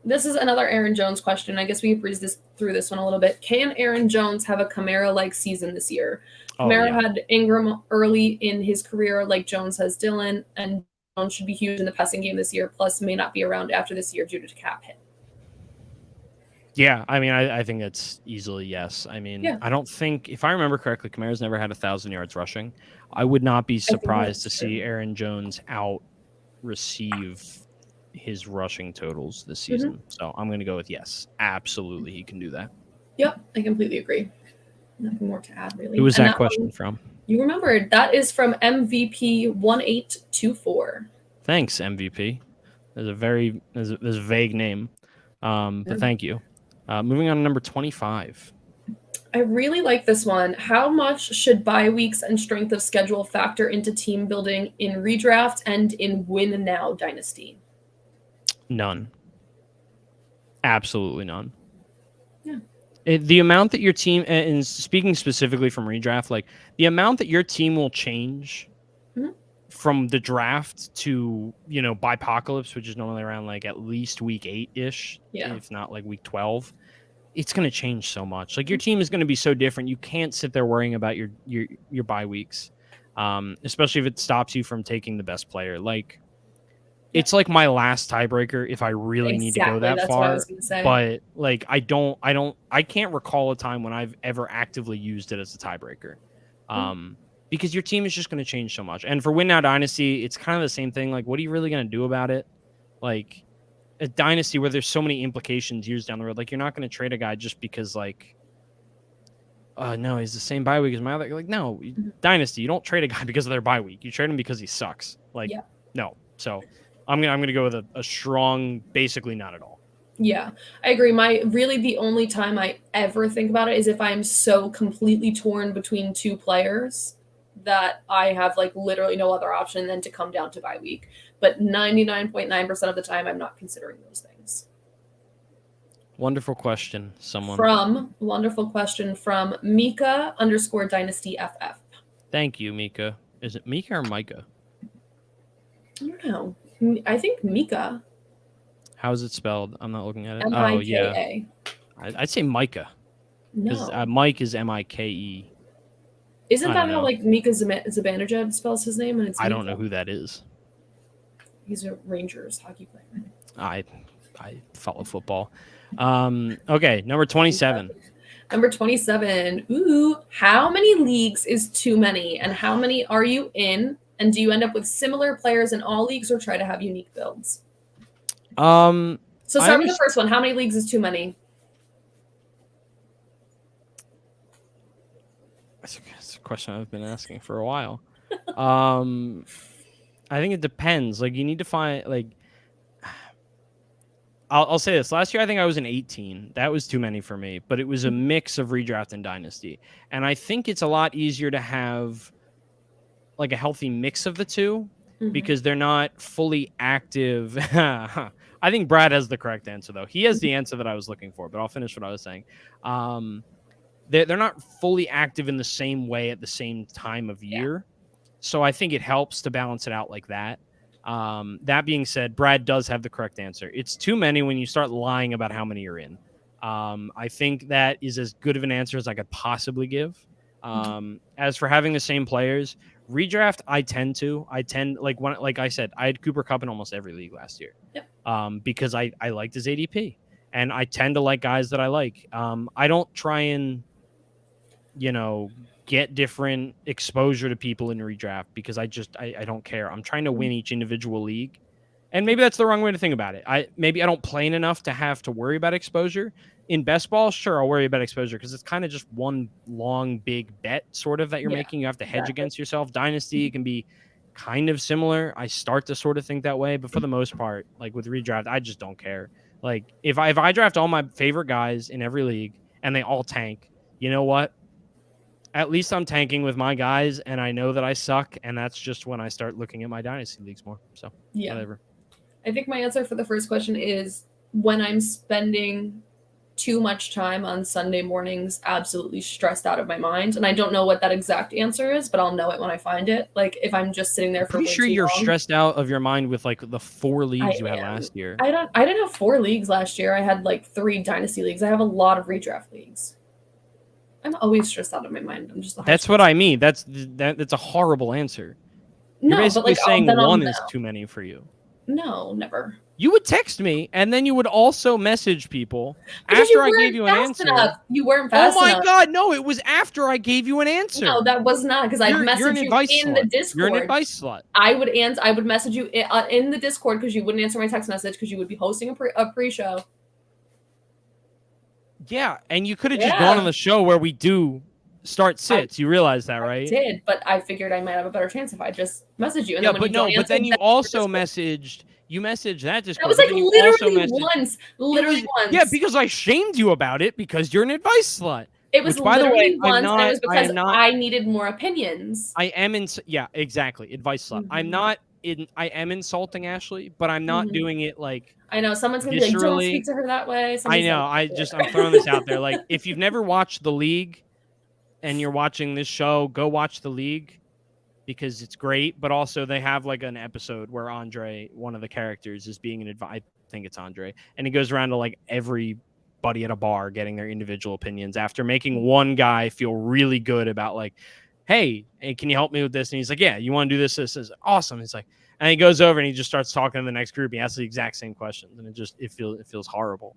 This is another Aaron Jones question. I guess we breezed through this one a little bit. Can Aaron Jones have a Chimera-like season this year? Chimera had Ingram early in his career, like Jones has Dylan, and Jones should be huge in the passing game this year, plus may not be around after this year due to cap hit. Yeah, I mean, I think it's easily yes. I mean, I don't think, if I remember correctly, Kamara's never had 1,000 yards rushing. I would not be surprised to see Aaron Jones receive his rushing totals this season. So I'm going to go with yes. Absolutely, he can do that. Yep, I completely agree. Nothing more to add, really. Who was that question from? You remembered. That is from MVP1824. Thanks, MVP. There's a vague name, but thank you. Moving on to number 25. I really like this one. How much should bye weeks and strength of schedule factor into team building in redraft and in win now dynasty? None. Absolutely none. Yeah. The amount that your team, and speaking specifically from redraft, like the amount that your team will change from the draft to, Bipocalypse, which is normally around like at least week 8-ish, if not like week 12, it's going to change so much. Like your team is going to be so different. You can't sit there worrying about your bye weeks, especially if it stops you from taking the best player. Like it's like my last tiebreaker if I really need to go that far. What I was gonna say. But like I can't recall a time when I've ever actively used it as a tiebreaker. Because your team is just going to change so much. And for Win Now Dynasty, it's kind of the same thing. Like, what are you really going to do about it? Like, a Dynasty where there's so many implications years down the road. Like, you're not going to trade a guy just because, like, no, he's the same bye week as my other. Like, no, Dynasty, you don't trade a guy because of their bye week. You trade him because he sucks. Like, no. So, I'm gonna go with a strong, basically not at all. Yeah, I agree. The only time I ever think about it is if I'm so completely torn between 2 players that I have like literally no other option than to come down to bye week. But 99.9% of the time, I'm not considering those things. Wonderful question, someone. Wonderful question from Mika_DynastyFF. Thank you, Mika. Is it Mika or Micah? I don't know. I think Mika. How is it spelled? I'm not looking at it. M-I-K-A. Oh, yeah. I'd say Micah. No. Mike is M-I-K-E. Isn't that how like Mika Zibanejad spells his name? And it's I Mika? don't know who that is. He's a Rangers hockey player. I follow football. Okay, number 27. Number 27. Ooh, how many leagues is too many, and how many are you in? And do you end up with similar players in all leagues, or try to have unique builds? So start with the first one. How many leagues is too many? That's a question I've been asking for a while. I think it depends. Like, you need to find, like, I'll say this. Last year, I think I was in 18. That was too many for me, but it was a mix of redraft and dynasty. And I think it's a lot easier to have like a healthy mix of the two because they're not fully active. I think Brad has the correct answer, though. He has the answer that I was looking for, but I'll finish what I was saying. They're not fully active in the same way at the same time of year. So I think it helps to balance it out like that. That being said, Brad does have the correct answer. It's too many when you start lying about how many you're in. I think that is as good of an answer as I could possibly give. As for having the same players, redraft, I tend like I said, I had Cooper Kupp in almost every league last year. Because I liked his ADP, and I tend to like guys that I like. I don't try and, get different exposure to people in redraft because I don't care. I'm trying to win each individual league. And maybe that's the wrong way to think about it. I don't play in enough to have to worry about exposure. In best ball, sure, I'll worry about exposure because it's kind of just one long, big bet sort of that you're making. You have to hedge against yourself. Dynasty can be kind of similar. I start to sort of think that way, but for the most part, like with redraft, I just don't care. Like if I draft all my favorite guys in every league and they all tank, you know what? At least I'm tanking with my guys, and I know that I suck, and that's just when I start looking at my dynasty leagues more. So whatever. I think my answer for the first question is when I'm spending too much time on Sunday mornings, absolutely stressed out of my mind. And I don't know what that exact answer is, but I'll know it when I find it. Like if I'm just sitting there for pretty sure you're stressed out of your mind with like the 4 leagues you had last year. I didn't have 4 leagues last year. I had like 3 dynasty leagues. I have a lot of redraft leagues. I'm always stressed out of my mind. I'm just. That's what I mean. That's a horrible answer. You're basically saying one is too many for you. No, never. You would text me, and then you would also message people after I gave you an answer. You weren't fast enough. Oh my God, no! It was after I gave you an answer. No, that was not because I messaged you in the Discord. You're an advice slut. I would message you in the Discord because you wouldn't answer my text message because you would be hosting a pre-show. Yeah, and you could have just gone on the show where we do start sits. You realize that, right? I did, but I figured I might have a better chance if I just messaged you. And but then you also messaged. You messaged that Discord. That was like literally once. Literally once. Yeah, because I shamed you about it because you're an advice slut. It was literally once, and it was because I needed more opinions. I am exactly, advice slut. I am insulting Ashley, but I'm not doing it like. I know someone's gonna be like, "Don't speak to her that way." I know. I'm throwing this out there. Like, if you've never watched The League, and you're watching this show, go watch The League, because it's great. But also, they have like an episode where Andre, one of the characters, is being an advice. I think it's Andre, and he goes around to like everybody at a bar, getting their individual opinions after making one guy feel really good about like, hey, can you help me with this? And he's like, yeah, you want to do this? This is awesome. He's like. And he goes over and he just starts talking to the next group. He asks the exact same questions, and it feels horrible.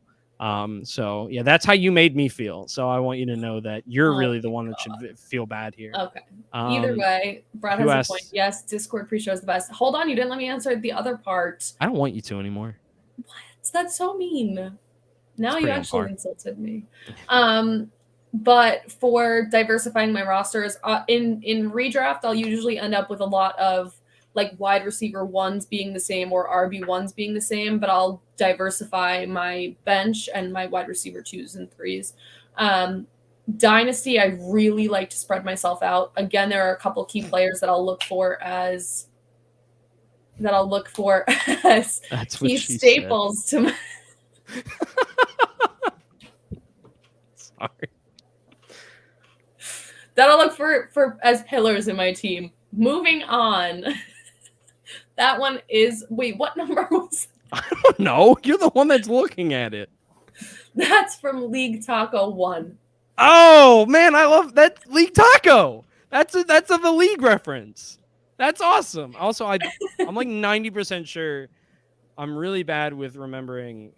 So yeah, that's how you made me feel. So I want you to know that you're really the one that should feel bad here. Okay. Either way, Brad has a point. Yes, Discord pre-show is the best. Hold on, you didn't let me answer the other part. I don't want you to anymore. What? That's so mean. Now you actually insulted me. But for diversifying my rosters, in redraft, I'll usually end up with a lot of like wide receiver 1s being the same or RB 1s being the same, but I'll diversify my bench and my wide receiver 2s and 3s. Dynasty, I really like to spread myself out. Again, there are a couple key players that I'll look for as key staples to my Sorry. that I'll look for as pillars in my team. Moving on. That one is what number was that? I don't know. You're the one that's looking at it. That's from League Taco 1. Oh man, I love that League Taco. That's the league reference. That's awesome. Also, I'm like 90% sure. I'm really bad with remembering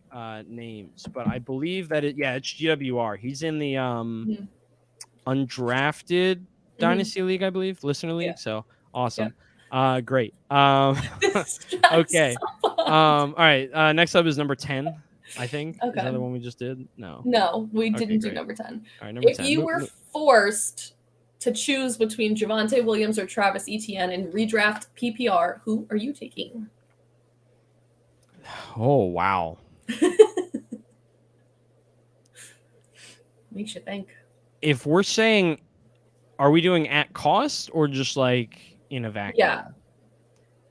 names, but I believe that it's GWR. He's in the undrafted Dynasty League, I believe, listener league. Yeah. So awesome. Yeah. Great. This Okay. so All right. Next up is number 10, I think. Okay. Is that the one we just did? No. No, we Okay, didn't do great. number 10. All right, number If 10. you were forced to choose between Javonte Williams or Travis Etienne in redraft PPR, who are you taking? Oh, wow. Makes you think. If we're saying, are we doing at cost or just like in a vacuum? Yeah.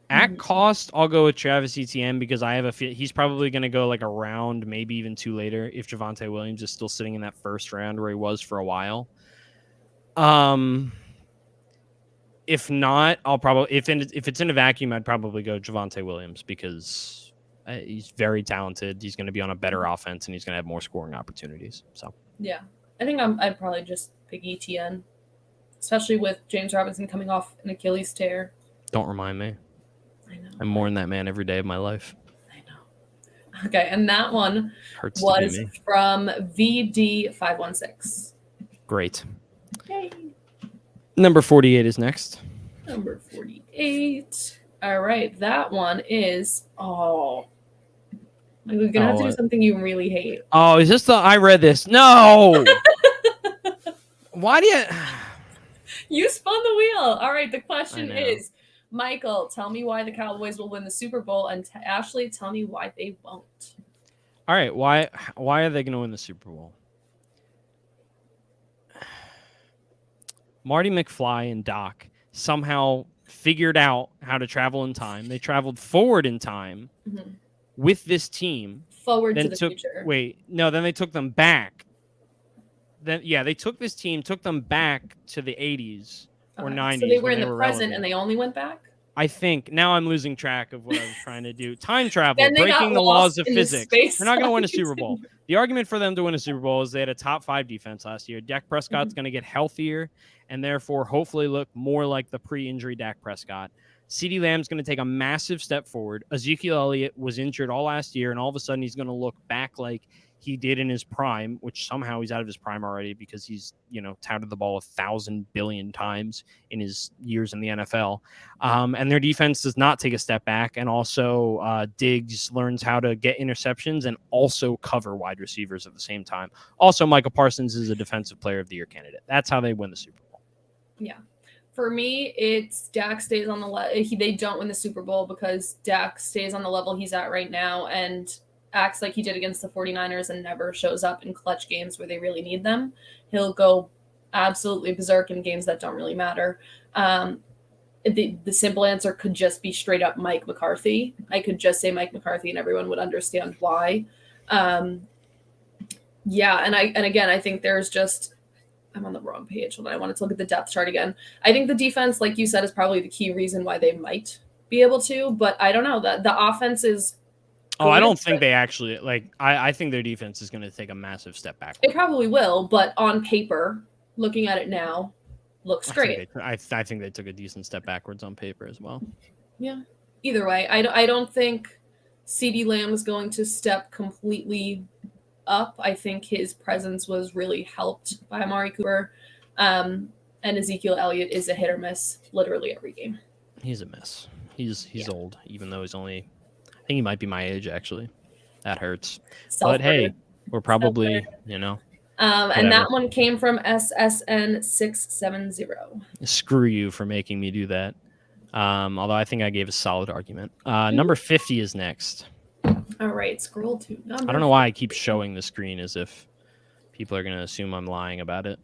At cost, I'll go with Travis Etienne because I have a feel he's probably going to go like a round, maybe even two later if Javonte Williams is still sitting in that first round where he was for a while. If not, I'll probably if it's in a vacuum, I'd probably go Javonte Williams because he's very talented. He's going to be on a better offense and he's going to have more scoring opportunities. So yeah, I think I'd probably just pick Etienne, especially with James Robinson coming off an Achilles tear. Don't remind me. I know. I'm mourning that man every day of my life. I know. Okay, and that one Hurts was to be me. from VD516. Great. Yay. Number 48 is next. Number 48. All right, that one is we're gonna have to do something you really hate. Oh, is this I read this? No. Why do you? You spun the wheel. All right, the question is, Michael, tell me why the Cowboys will win the Super Bowl, and Ashley, tell me why they won't. All right, why are they going to win the Super Bowl? Marty McFly and Doc somehow figured out how to travel in time. They traveled forward in time with this team. Forward to the future. Then they took them back. They took this team, took them back to the 80s or 90s. So they were in the present and they only went back? I think. Now I'm losing track of what I was trying to do. Time travel, breaking the laws of physics. They're not going to win a Super Bowl. The argument for them to win a Super Bowl is they had a top 5 defense last year. Dak Prescott's going to get healthier and therefore hopefully look more like the pre-injury Dak Prescott. CeeDee Lamb's going to take a massive step forward. Ezekiel Elliott was injured all last year, and all of a sudden he's going to look back like he did in his prime, which somehow he's out of his prime already because he's, touted the ball 1,000 billion times in his years in the NFL. And their defense does not take a step back. And also Diggs learns how to get interceptions and also cover wide receivers at the same time. Also, Michael Parsons is a defensive player of the year candidate. That's how they win the Super Bowl. Yeah. For me, it's Dak stays on the level. They don't win the Super Bowl because Dak stays on the level he's at right now and acts like he did against the 49ers and never shows up in clutch games where they really need them. He'll go absolutely berserk in games that don't really matter. The simple answer could just be straight up Mike McCarthy. I could just say Mike McCarthy and everyone would understand why. And again, I think there's just, I'm on the wrong page. Hold on, I wanted to look at the depth chart again. I think the defense, like you said, is probably the key reason why they might be able to, but I don't know. The offense is I don't think they actually I think their defense is going to take a massive step back. It probably will, but on paper, looking at it now, looks great. I think they took a decent step backwards on paper as well. Yeah. Either way, I don't think CeeDee Lamb is going to step completely up. I think his presence was really helped by Amari Cooper. And Ezekiel Elliott is a hit or miss literally every game. He's a miss. He's old, even though he's only, I think he might be my age, actually. That hurts. But hey, we're probably, and that one came from SSN670. Screw you for making me do that. Although I think I gave a solid argument. Number 50 is next. All right, scroll to number. I don't know why I keep showing the screen as if people are going to assume I'm lying about it.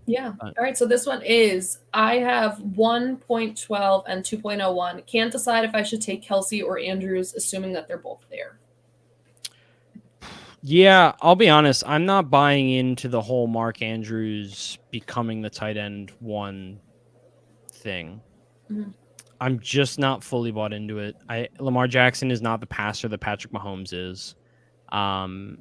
Yeah. All right, so this one is, I have 1.12 and 2.01. Can't decide if I should take Kelsey or Andrews, assuming that they're both there. Yeah, I'll be honest. I'm not buying into the whole Mark Andrews becoming the tight end one thing. Mm-hmm. I'm just not fully bought into it. Lamar Jackson is not the passer that Patrick Mahomes is. And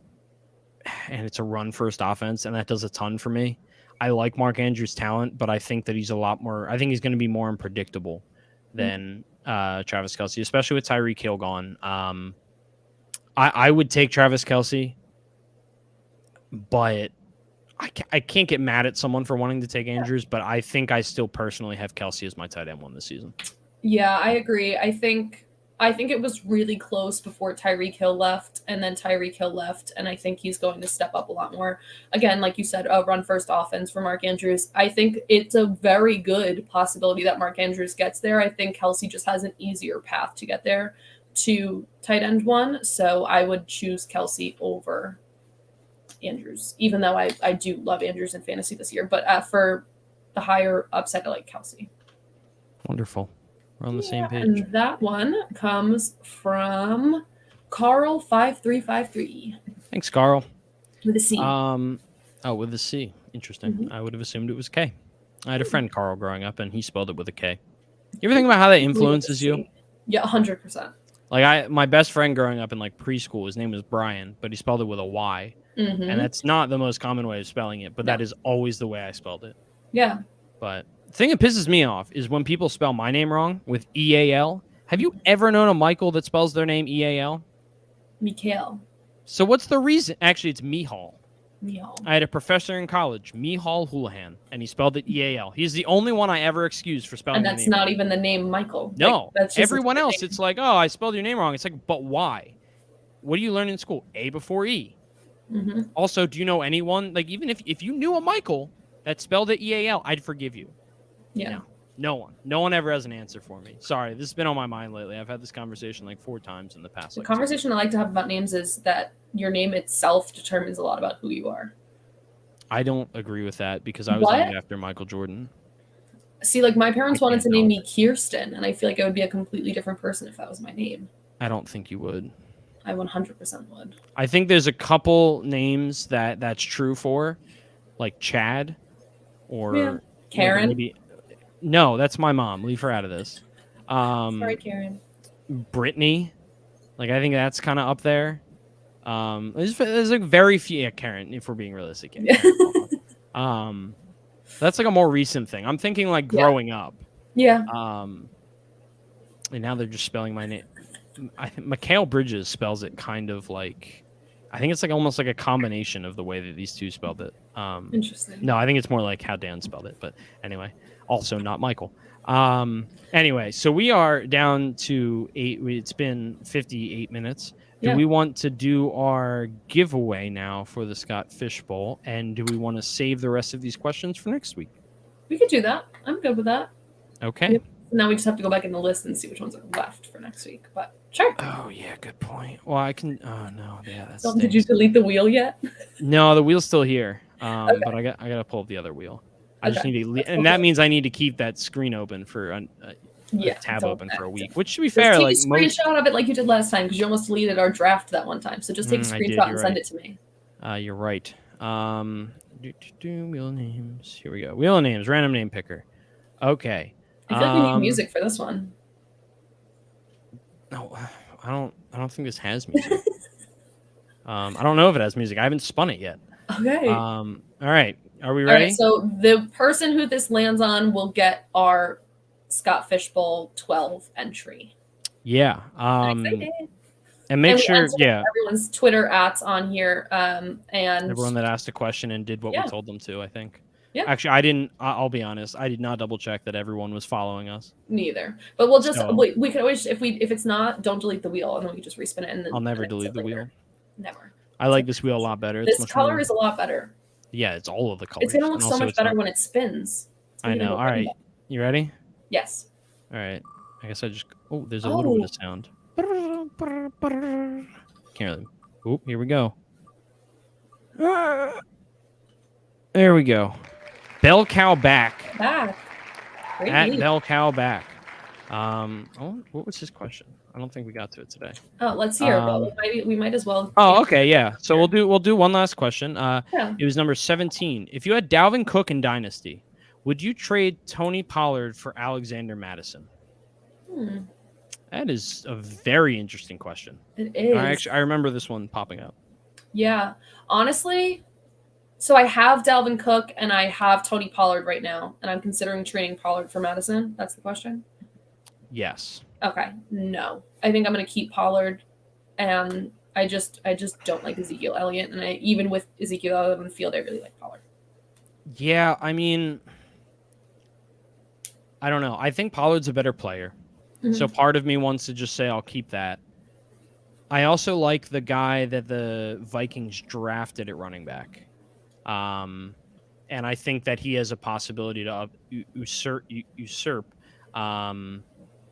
it's a run-first offense, and that does a ton for me. I like Mark Andrews' talent, but I think that he's a lot more. I think he's going to be more unpredictable than Travis Kelce, especially with Tyreek Hill gone. I would take Travis Kelce, but I can't get mad at someone for wanting to take Andrews. But I think I still personally have Kelce as my tight end one this season. Yeah, I agree. I think it was really close before Tyreek Hill left, and then Tyreek Hill left, and I think he's going to step up a lot more. Again, like you said, a run-first offense for Mark Andrews. I think it's a very good possibility that Mark Andrews gets there. I think Kelce just has an easier path to get there to tight end one, so I would choose Kelce over Andrews, even though I do love Andrews in fantasy this year. But for the higher upside, I like Kelce. Wonderful. We're on the same page. And that one comes from Carl5353. Thanks, Carl. With a C. With a C. Interesting. Mm-hmm. I would have assumed it was K. I had a friend, Carl, growing up, and he spelled it with a K. You ever think about how that influences you? Yeah, 100%. Like my best friend growing up in like preschool, his name was Brian, but he spelled it with a Y. Mm-hmm. And that's not the most common way of spelling it, but that is always the way I spelled it. Yeah. But the thing that pisses me off is when people spell my name wrong with E-A-L. Have you ever known a Michael that spells their name E-A-L? Mikhail. So what's the reason? Actually, it's Mihal. Mihal. I had a professor in college, Mihal Houlihan, and he spelled it E-A-L. He's the only one I ever excused for spelling. And that's not even the name Michael. No, like, that's everyone else, it's like, oh, I spelled your name wrong. It's like, but why? What do you learn in school? A before E. Mm-hmm. Also, do you know anyone, like even if you knew a Michael that spelled it E-A-L, I'd forgive you. Yeah. No one ever has an answer for me. Sorry, this has been on my mind lately. I've had this conversation like 4 times in the past. The conversation I like to have about names is that your name itself determines a lot about who you are. I don't agree with that because I was named after Michael Jordan. See, like my parents wanted to name me Kirsten, and I feel like I would be a completely different person if that was my name. I don't think you would. I 100% would. I think there's a couple names that's true for, like Chad or Karen. Maybe. No, that's my mom. Leave her out of this. Sorry, Karen. Brittany. Like, I think that's kind of up there. There's like very few. Yeah, Karen, if we're being realistic. That's like a more recent thing. I'm thinking like growing up. Yeah. And now they're just spelling my name. I think Mikhail Bridges spells it kind of like. I think it's like almost like a combination of the way that these two spelled it. Interesting. No, I think it's more like how Dan spelled it. But anyway, also not Michael. Anyway, so we are down to 8. It's been 58 minutes. Do we want to do our giveaway now for the Scott Fish Bowl? And do we want to save the rest of these questions for next week? We could do that. I'm good with that. Okay. Yep. Now we just have to go back in the list and see which ones are left for next week. But sure. Oh, yeah, good point. Well, I can... Oh, no. Yeah, that's... So, did you delete the wheel yet? No, the wheel's still here. Okay. But I got to pull up the other wheel. I just need to... And that means I need to keep that screen open for... tab open for a week, which to be fair, take like a screenshot of it like you did last time because you almost deleted our draft that one time. So just take a screenshot and send it to me. You're right. Wheel names. Here we go. Wheel of names. Random name picker. Okay. I feel like we need music for this one. No, I don't think this has music. I don't know if it has music. I haven't spun it yet. Okay. All right. Are we ready? All right, so the person who this lands on will get our Scott Fishbowl 12 entry. Yeah. And make sure, everyone's Twitter @s on here. And everyone that asked a question and did what we told them to, I think. Yeah. Actually, I didn't. I'll be honest. I did not double check that everyone was following us. Neither. But we'll just we can always if it's not, don't delete the wheel and then we can just respin it. And then I'll never delete the wheel. Never. I like this wheel a lot better. This color is a lot better. Yeah, it's all of the colors. It's gonna look so much better when it spins. I know. All right, you ready? Yes. All right. I guess I just. Oh, there's a little bit of sound. Can't really. Oh, here we go. There we go. Bell cow back. At Bell cow back. What was his question? I don't think we got to it today. Oh, let's hear. We might as well. Oh, okay, yeah. So we'll do one last question. It was number 17. If you had Dalvin Cook in Dynasty, would you trade Tony Pollard for Alexander Madison? That is a very interesting question. It is. I remember this one popping up. Yeah, honestly, So I have Dalvin Cook and I have Tony Pollard right now, and I'm considering trading Pollard for Madison. That's the question. Yes. Okay. No, I think I'm going to keep Pollard, and I just don't like Ezekiel Elliott, and even with Ezekiel Elliott on the field, I really like Pollard. Yeah, I mean, I don't know. I think Pollard's a better player. Mm-hmm. So part of me wants to just say I'll keep that. I also like the guy that the Vikings drafted at running back. And I think that he has a possibility to usurp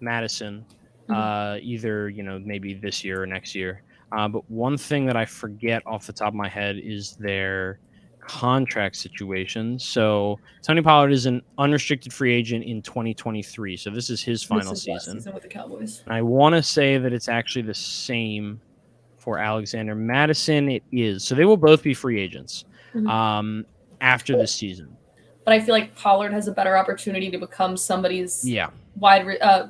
Madison, either, maybe this year or next year. But one thing that I forget off the top of my head is their contract situation. So Tony Pollard is an unrestricted free agent in 2023. So this is his final season with the Cowboys. And I want to say that it's actually the same for Alexander Madison. It is. So they will both be free agents after this season. But I feel like Pollard has a better opportunity to become somebody's wide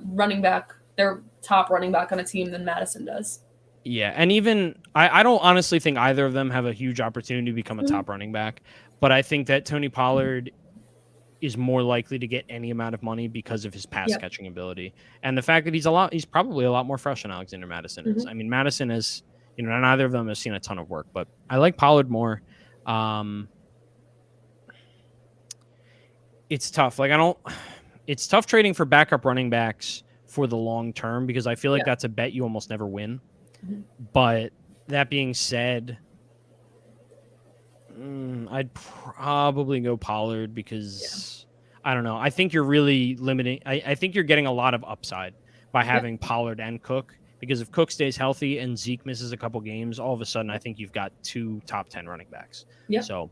running back, their top running back on a team than Madison does. Yeah, and even I don't honestly think either of them have a huge opportunity to become a top running back, but I think that Tony Pollard is more likely to get any amount of money because of his pass catching ability and the fact that he's probably a lot more fresh than Alexander Madison is. I mean, Madison is, neither of them has seen a ton of work, but I like Pollard more. It's tough. It's tough trading for backup running backs for the long term because I feel like that's a bet you almost never win. But that being said, I'd probably go Pollard because I don't know. I think you're really limiting. I think you're getting a lot of upside by having Pollard and Cook, because if Cook stays healthy and Zeke misses a couple games, all of a sudden I think you've got 2 top 10 running backs. So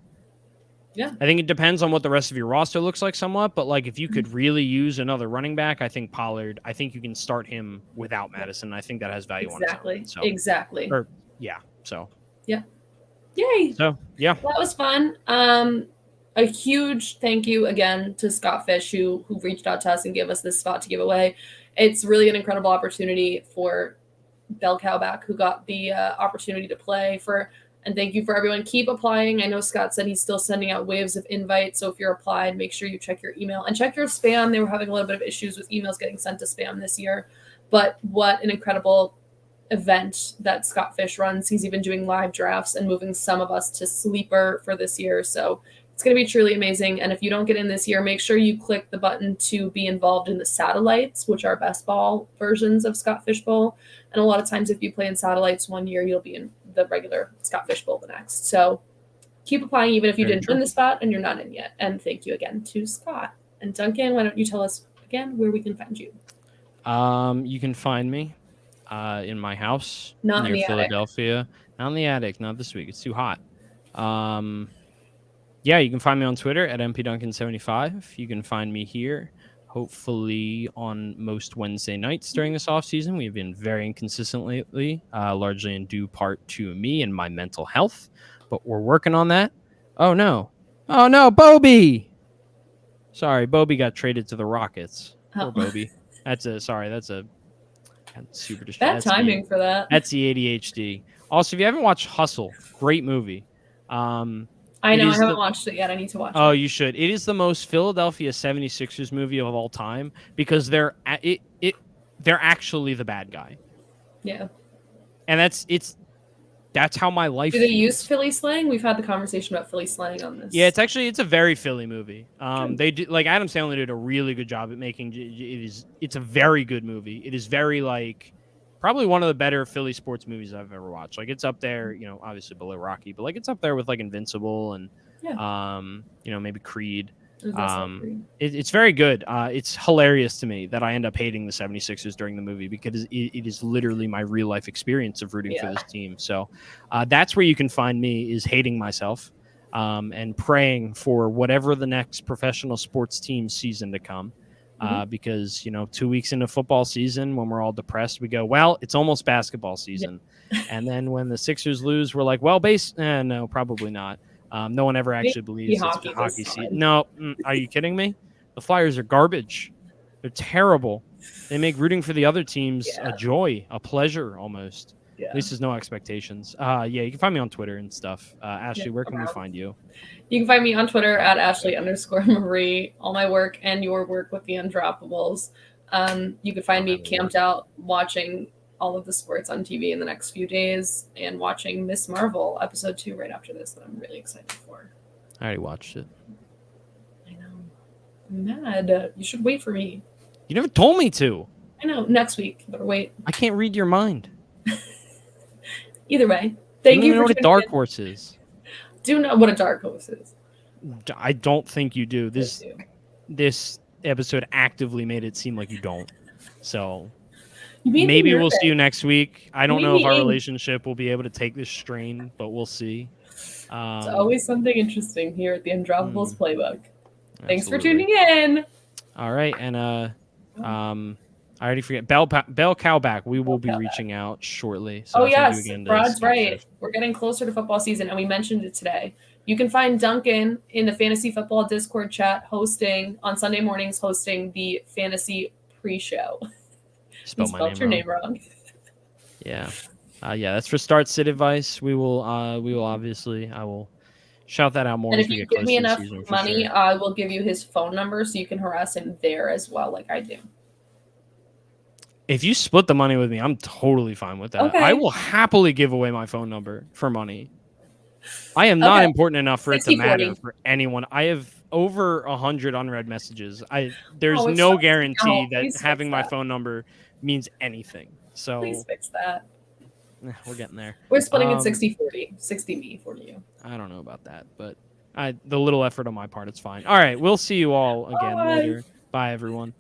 I think it depends on what the rest of your roster looks like somewhat, but if you could really use another running back, I think Pollard, I think you can start him without Madison. I think that has value on its own. So, exactly. So. Yeah. Yay. So, yeah. That was fun. A huge thank you again to Scott Fish who reached out to us and gave us this spot to give away. It's really an incredible opportunity for Bell Cowback, who got the opportunity to play for. And thank you for everyone. Keep applying. I know Scott said he's still sending out waves of invites. So if you're applied, make sure you check your email and check your spam. They were having a little bit of issues with emails getting sent to spam this year. But what an incredible event that Scott Fish runs. He's even doing live drafts and moving some of us to Sleeper for this year. So it's going to be truly amazing. And if you don't get in this year, make sure you click the button to be involved in the satellites, which are best ball versions of Scott Fish Bowl. And a lot of times if you play in satellites one year, you'll be in the regular Scott Fish Bowl the next. So keep applying even if you didn't win the spot and you're not in yet. And thank you again to Scott. And Duncan, why don't you tell us again where we can find you? You can find me in my house near Philadelphia. Attic. Not in the attic, not this week. It's too hot. You can find me on Twitter at mpduncan75. You can find me here, hopefully on most Wednesday nights during this off season. We've been very inconsistent lately, largely in due part to me and my mental health, but we're working on that. Oh no, Bobby. Sorry, Bobby got traded to the Rockets. Poor Bobby. That's super distracting. Bad timing for that. That's the ADHD. Also, if you haven't watched Hustle, great movie. I know, I haven't watched it yet. I need to watch it. Oh, you should. It is the most Philadelphia 76ers movie of all time because they're actually the bad guy. Yeah. And that's how my life Do they use Philly slang? We've had the conversation about Philly slang on this. Yeah, it's a very Philly movie. They do, Adam Sandler did a really good job at making it's a very good movie. It is very probably one of the better Philly sports movies I've ever watched. It's up there, obviously below Rocky, but it's up there with Invincible and maybe Creed. It's very good. It's hilarious to me that I end up hating the 76ers during the movie because it is literally my real life experience of rooting for this team. So that's where you can find me, is hating myself and praying for whatever the next professional sports team season to come. Because 2 weeks into football season, when we're all depressed, we go, well, it's almost basketball season. And then when the Sixers lose, we're like, well, no, probably not. No one ever actually believes it's hockey season. No, are you kidding me? The Flyers are garbage. They're terrible. They make rooting for the other teams a joy, a pleasure almost. Yeah. At least there's no expectations. Yeah, you can find me on Twitter and stuff. Ashley, where can we find you? You can find me on Twitter at Ashley_Marie. All my work and your work with the Undroppables. You can find me camped out watching all of the sports on TV in the next few days and watching Miss Marvel episode 2 right after this that I'm really excited for. I already watched it. I know. I'm mad. You should wait for me. You never told me to. I know. Next week. Better wait. I can't read your mind. Either way. Thank you for know what a dark horse is. Do you know what a dark horse is? I don't think you do. This episode actively made it seem like you don't. So maybe we'll see you next week. I don't know if our relationship will be able to take this strain, but we'll see. It's always something interesting here at the Undroppables Playbook. Thanks for tuning in. All right, and I already forget Bell Cowback. We will be reaching out shortly. So yes, Brad's right. We're getting closer to football season, and we mentioned it today. You can find Duncan in the Fantasy Football Discord chat hosting on Sunday mornings, hosting the Fantasy Pre-Show. Spelled your name wrong. Yeah. That's for start sit advice. We will obviously, I will shout that out more. And if you give me enough money, I will give you his phone number so you can harass him there as well, like I do. If you split the money with me, I'm totally fine with that. Okay. I will happily give away my phone number for money. I am not important enough for it to matter for anyone. I have over 100 unread messages. There's no guarantee that having my phone number means anything. So please fix that. We're getting there. We're splitting it 60-40. 60 me, 40 you. I don't know about that, but the little effort on my part, it's fine. All right, we'll see you all again later. Bye, everyone.